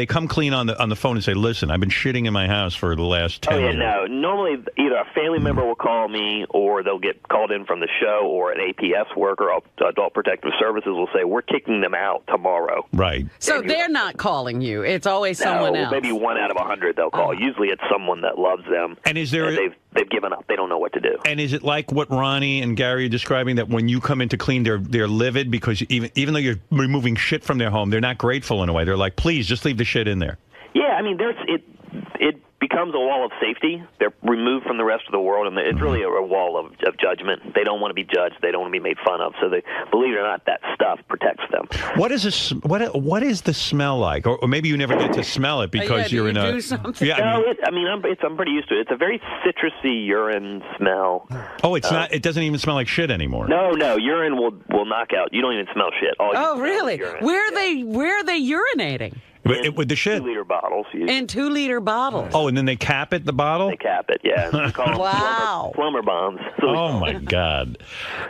come clean on the phone and say, listen, I've been shitting in my house for the last 10 years? No. Normally, either a family member will call me, or they'll get called in from the show, or an APS worker, Adult Protective Services, will say, we're kicking them out tomorrow. Right. So they're not calling you. It's always someone else. Maybe 1 out of 100 they'll call. Usually it's someone that loves them. And is there... They've given up. They don't know what to do. And is it like what Ronnie and Gary are describing, that when you come in to clean, they're livid because even though you're removing shit from their home, they're not grateful in a way. They're like, please, just leave the shit in there. Yeah, I mean, it becomes a wall of safety. They're removed from the rest of the world, and it's really a wall of judgment. They don't want to be judged. They don't want to be made fun of. So, believe it or not, that stuff protects them. What is the smell like? Or maybe you never get to smell it because you're in a... Do something? Yeah, I'm pretty used to it. It's a very citrusy urine smell. Oh, it's not. It doesn't even smell like shit anymore. No, urine will knock out. You don't even smell shit. Really? Where are they urinating? With the shit? 2-liter bottles. In 2-liter bottles. Oh, and then they cap it, the bottle? They cap it, yeah. We call them plumber bombs. Oh, my God.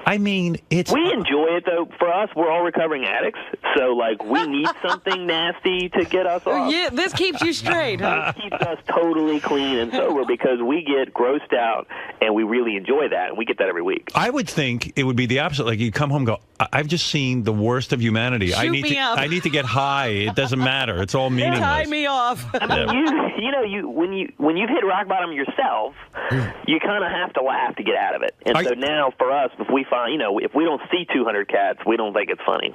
I mean, it's... We enjoy it, though. For us, we're all recovering addicts, so, like, we need something nasty to get us off. Yeah, this keeps you straight, huh? It keeps us totally clean and sober because we get grossed out, and we really enjoy that, and we get that every week. I would think it would be the opposite. Like, you come home and go, I've just seen the worst of humanity. Shoot I need me up. I need to get high. It doesn't matter. It's all meaningless. Tie me off. I mean, when you've hit rock bottom yourself, you kind of have to laugh to get out of it. And so now for us, if we find, if we don't see 200 cats, we don't think it's funny.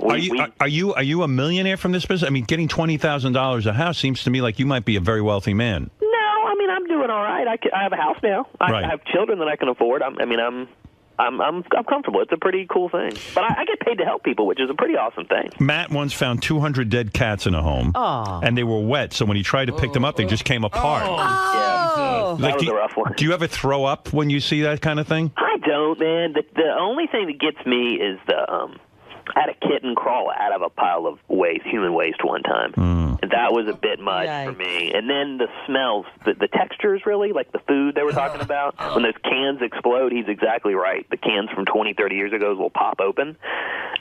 Are you a millionaire from this business? I mean, getting $20,000 a house seems to me like you might be a very wealthy man. No, I mean, I'm doing all right. I have a house now. I have children that I can afford. I'm comfortable. It's a pretty cool thing. But I get paid to help people, which is a pretty awesome thing. Matt once found 200 dead cats in a home, and they were wet. So when he tried to pick them up, they just came apart. That was a rough one. Do you ever throw up when you see that kind of thing? I don't, man. The only thing that gets me is I had a kitten crawl out of a pile of human waste one time. And that was a bit much for me. And then the smells, the textures really, like the food they were talking about. When those cans explode, he's exactly right. The cans from 20, 30 years ago will pop open,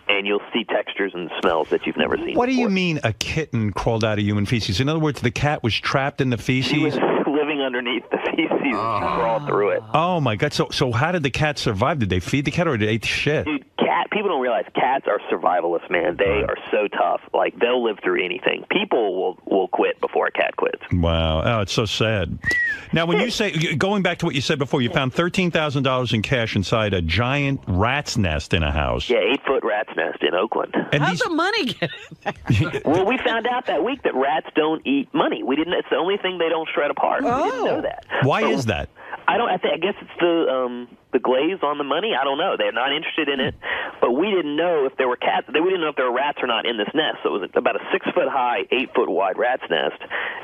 and you'll see textures and smells that you've never seen What before. do you mean a kitten crawled out of human feces? In other words, the cat was trapped in the feces? He was living underneath the feces and crawled through it. Oh, my God. So how did the cat survive? Did they feed the cat or did they eat the shit? Dude, people don't realize cats are survivalists, man. They are so tough. Like, they'll live through anything. People will quit before a cat quits. Wow. Oh, it's so sad. Now, when you say, going back to what you said before, you found $13,000 in cash inside a giant rat's nest in a house. Yeah, 8-foot rat's nest in Oakland. And how's the money get in there? Well, we found out that week that rats don't eat money. We didn't. It's the only thing they don't shred apart. We didn't know that. Why is that? I guess it's the glaze on the money. I don't know. They're not interested in it. But we didn't know if there were cats. We didn't know if there were rats or not in this nest. So it was about a 6-foot high, 8-foot wide rat's nest,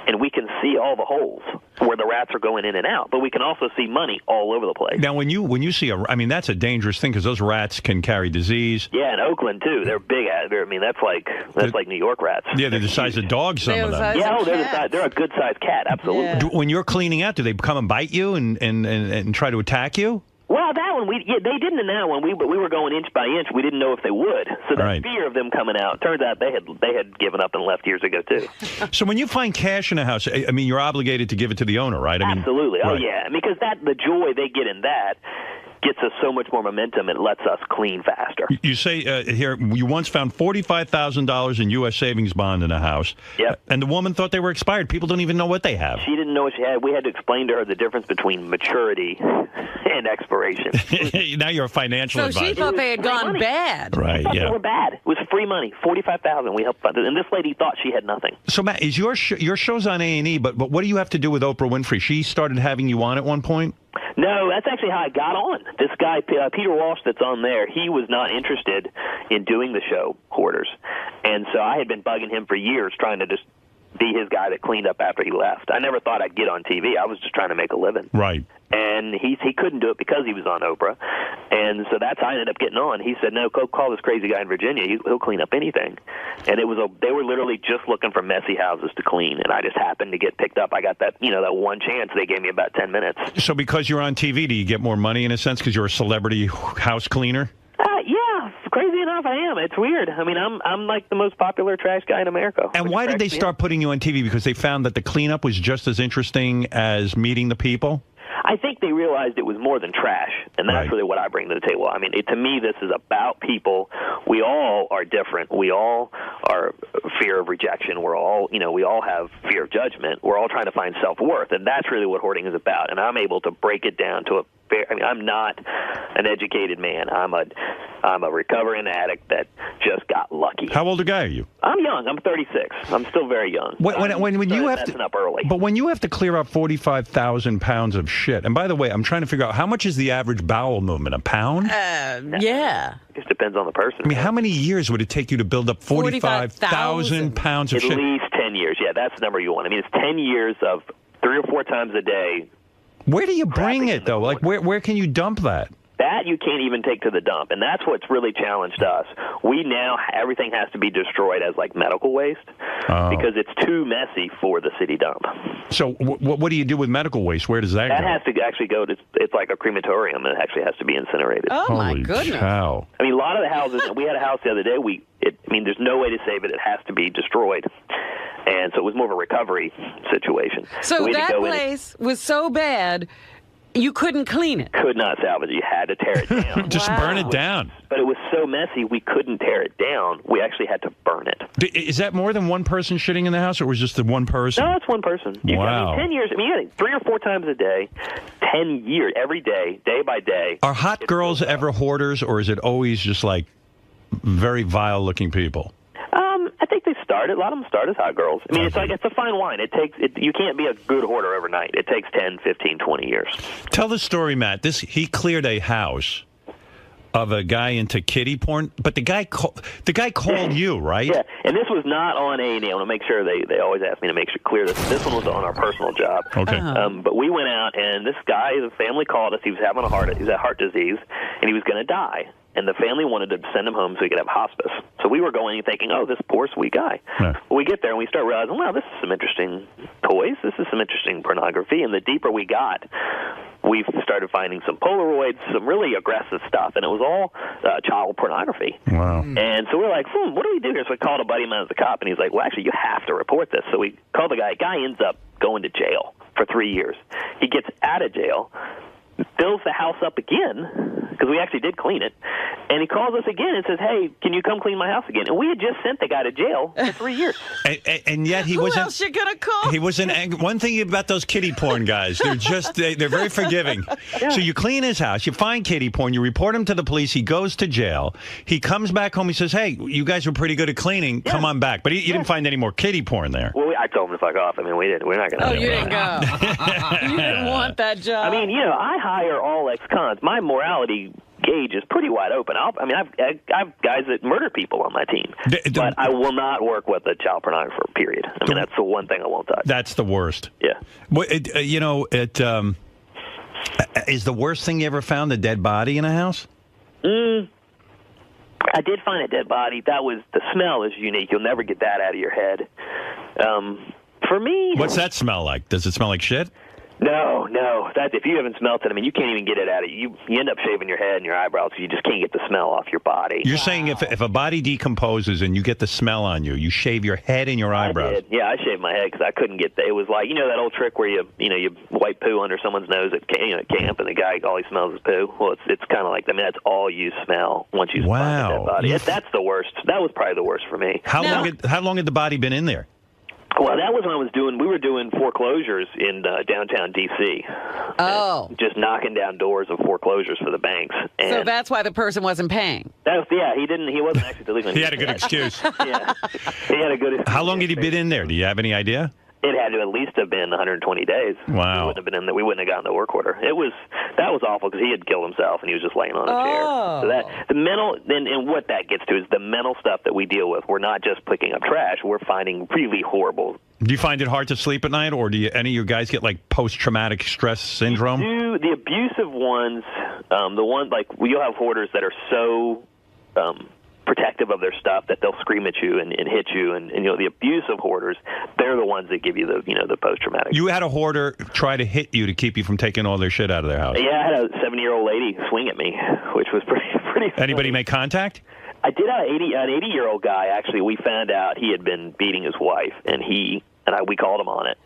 and we can see all the holes where the rats are going in and out. But we can also see money all over the place. Now, when you see that's a dangerous thing because those rats can carry disease. Yeah, in Oakland too. They're big. I mean, that's like New York rats. Yeah, they're the size of dogs. Some of them. Yeah, they're a good sized cat. Absolutely. Yeah. When you're cleaning out, do they come and bite you and try to attack you? Well, that one, they didn't in that one. But we were going inch by inch. We didn't know if they would. So the fear of them coming out, turns out they had given up and left years ago too. So when you find cash in a house, I mean, you're obligated to give it to the owner, right? Absolutely. Right. Oh yeah, because the joy they get in that gets us so much more momentum. It lets us clean faster. You say here you once found $45,000 in U.S. savings bond in a house. Yep. And the woman thought they were expired. People don't even know what they have. She didn't know what she had. We had to explain to her the difference between maturity and expiration. Now you're a financial advisor. So she thought they had gone bad. Right. They were bad. It was free money. $45,000. We helped fund it, and this lady thought she had nothing. So Matt, is your show's on A&E? But what do you have to do with Oprah Winfrey? She started having you on at one point. No, that's actually how I got on. This guy, Peter Walsh, that's on there, he was not interested in doing the show, Hoarders. And so I had been bugging him for years trying to just be his guy that cleaned up after he left. I never thought I'd get on TV. I was just trying to make a living. Right. And he couldn't do it because he was on Oprah. And so that's how I ended up getting on. He said, no, go call this crazy guy in Virginia. He'll clean up anything. And they were literally just looking for messy houses to clean. And I just happened to get picked up. I got that one chance. They gave me about 10 minutes. So because you're on TV, do you get more money in a sense because you're a celebrity house cleaner? Yeah, crazy enough, I am. It's weird. I mean, I'm like the most popular trash guy in America. And why did they start putting you on TV? Because they found that the cleanup was just as interesting as meeting the people? I think they realized it was more than trash, and that's really what I bring to the table. I mean, to me, this is about people. We all are different. We all are fear of rejection. We're all, we all have fear of judgment. We're all trying to find self-worth, and that's really what hoarding is about. And I'm able to break it down to I'm not an educated man. I'm a recovering addict that just got lucky. How old a guy are you? I'm young. I'm 36. I'm still very young. When you have to up early. But when you have to clear out 45,000 pounds of shit, and by the way, I'm trying to figure out how much is the average bowel movement? A pound? Yeah. It just depends on the person. I mean, how many years would it take you to build up 45,000 pounds of shit? At least 10 years. Yeah, that's the number you want. I mean, it's 10 years of 3 or 4 times a day. Where do you bring it, though? Like, where can you dump that? That you can't even take to the dump, and that's what's really challenged us. We now, everything has to be destroyed as like medical waste because it's too messy for the city dump. So what do you do with medical waste? Where does that go? That has to actually go to, it's like a crematorium. It actually has to be incinerated. Oh, my Holy goodness. cow. I mean, a lot of the houses, we had a house the other day, there's no way to save it. It has to be destroyed. And so it was more of a recovery situation. So we had that to go place was so bad, you couldn't clean it. Could not salvage it. You had to tear it down. Just burn it down. But it was so messy, we couldn't tear it down. We actually had to burn it. Is that more than one person shitting in the house, or was just the one person? No, it's one person. Wow. 10 years. I mean, you got 3 or 4 times a day, 10 years, every day, day by day. Are hot girls ever hoarders, or is it always just like very vile-looking people? I think they started. A lot of them start as hot girls. I mean, it's a fine wine. You can't be a good hoarder overnight. It takes 10, 15, 20 years. Tell the story, Matt. He cleared a house of a guy into kiddie porn, but the guy called you, right? Yeah, and this was not on A&E. I want to make sure they always ask me to make sure clear this. This one was on our personal job. Okay. But we went out, and this guy, the family called us. He was having he had heart disease, and he was going to die. And the family wanted to send him home so he could have hospice. So we were going and thinking, oh, this poor sweet guy. Yeah. Well, we get there and we start realizing, wow, this is some interesting toys. This is some interesting pornography. And the deeper we got, we started finding some Polaroids, some really aggressive stuff. And it was all child pornography. Wow. And so we're like, what do we do here? So we called a buddy of mine as a cop, and he's like, well, actually, you have to report this. So we called the guy. Guy ends up going to jail for 3 years. He gets out of jail, fills the house up again, because we actually did clean it, and he calls us again and says, hey, can you come clean my house again? And we had just sent the guy to jail for 3 years. And yet he wasn't... Who else you gonna call? He wasn't angry. One thing about those kiddie porn guys, they're very forgiving. Yeah. So you clean his house, you find kiddie porn, you report him to the police, he goes to jail, he comes back home, he says, hey, you guys were pretty good at cleaning, come on back. But you didn't find any more kiddie porn there. Well, I told him to fuck off. I mean, we're not going to... Oh, you didn't go. You didn't want that job. I mean, I hire all ex-cons. My morality gauge is pretty wide open. I've guys that murder people on my team, but I will not work with a child pornographer, period. I mean, that's the one thing I won't touch. That's the worst. Yeah. Well, is the worst thing you ever found a dead body in a house? I did find a dead body. The smell is unique. You'll never get that out of your head. For me... What's that smell like? Does it smell like shit? No. If you haven't smelt it, I mean, you can't even get it out of you. You end up shaving your head and your eyebrows because you just can't get the smell off your body. You're saying if a body decomposes and you get the smell on you, you shave your head and your eyebrows. I did. Yeah, I shaved my head because I couldn't get it was like, that old trick where you wipe poo under someone's nose at camp and the guy, all he smells is poo. Well, it's kind of like, I mean, that's all you smell once you find a dead body. That's the worst. That was probably the worst for me. How long had the body been in there? Well, that was when we were doing foreclosures in downtown D.C. Oh. Just knocking down doors of foreclosures for the banks. And so that's why the person wasn't paying. He wasn't actually delinquent. He had a good excuse. Yeah. He had a good excuse. How long had he been in there? Do you have any idea? It had to at least have been 120 days. Wow. We wouldn't have been in there. We wouldn't have gotten the work order. That was awful because he had killed himself and he was just laying on a chair. So the mental, and what that gets to is the mental stuff that we deal with. We're not just picking up trash. We're finding really horrible. Do you find it hard to sleep at night, or do any of your guys get like post-traumatic stress syndrome? The abusive ones, the ones like you'll have hoarders that are so protective of their stuff that they'll scream at you and hit you, and the abusive hoarders, they're the ones that give you the post-traumatic. You had a hoarder try to hit you to keep you from taking all their shit out of their house. Yeah, I had a 70-year-old lady swing at me, which was pretty funny. Anybody make contact? I did have an 80-year-old guy. Actually, we found out he had been beating his wife, and we called him on it,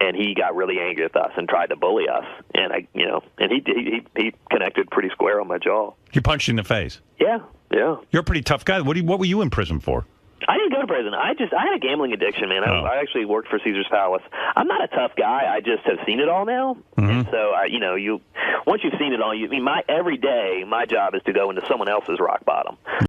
and he got really angry with us and tried to bully us, and he connected pretty square on my jaw. You punched in the face. Yeah. You're a pretty tough guy. What were you in prison for? I didn't go to prison. I had a gambling addiction, man. I actually worked for Caesar's Palace. I'm not a tough guy. I just have seen it all now. Mm-hmm. And so, once you've seen it all, every day, my job is to go into someone else's rock bottom.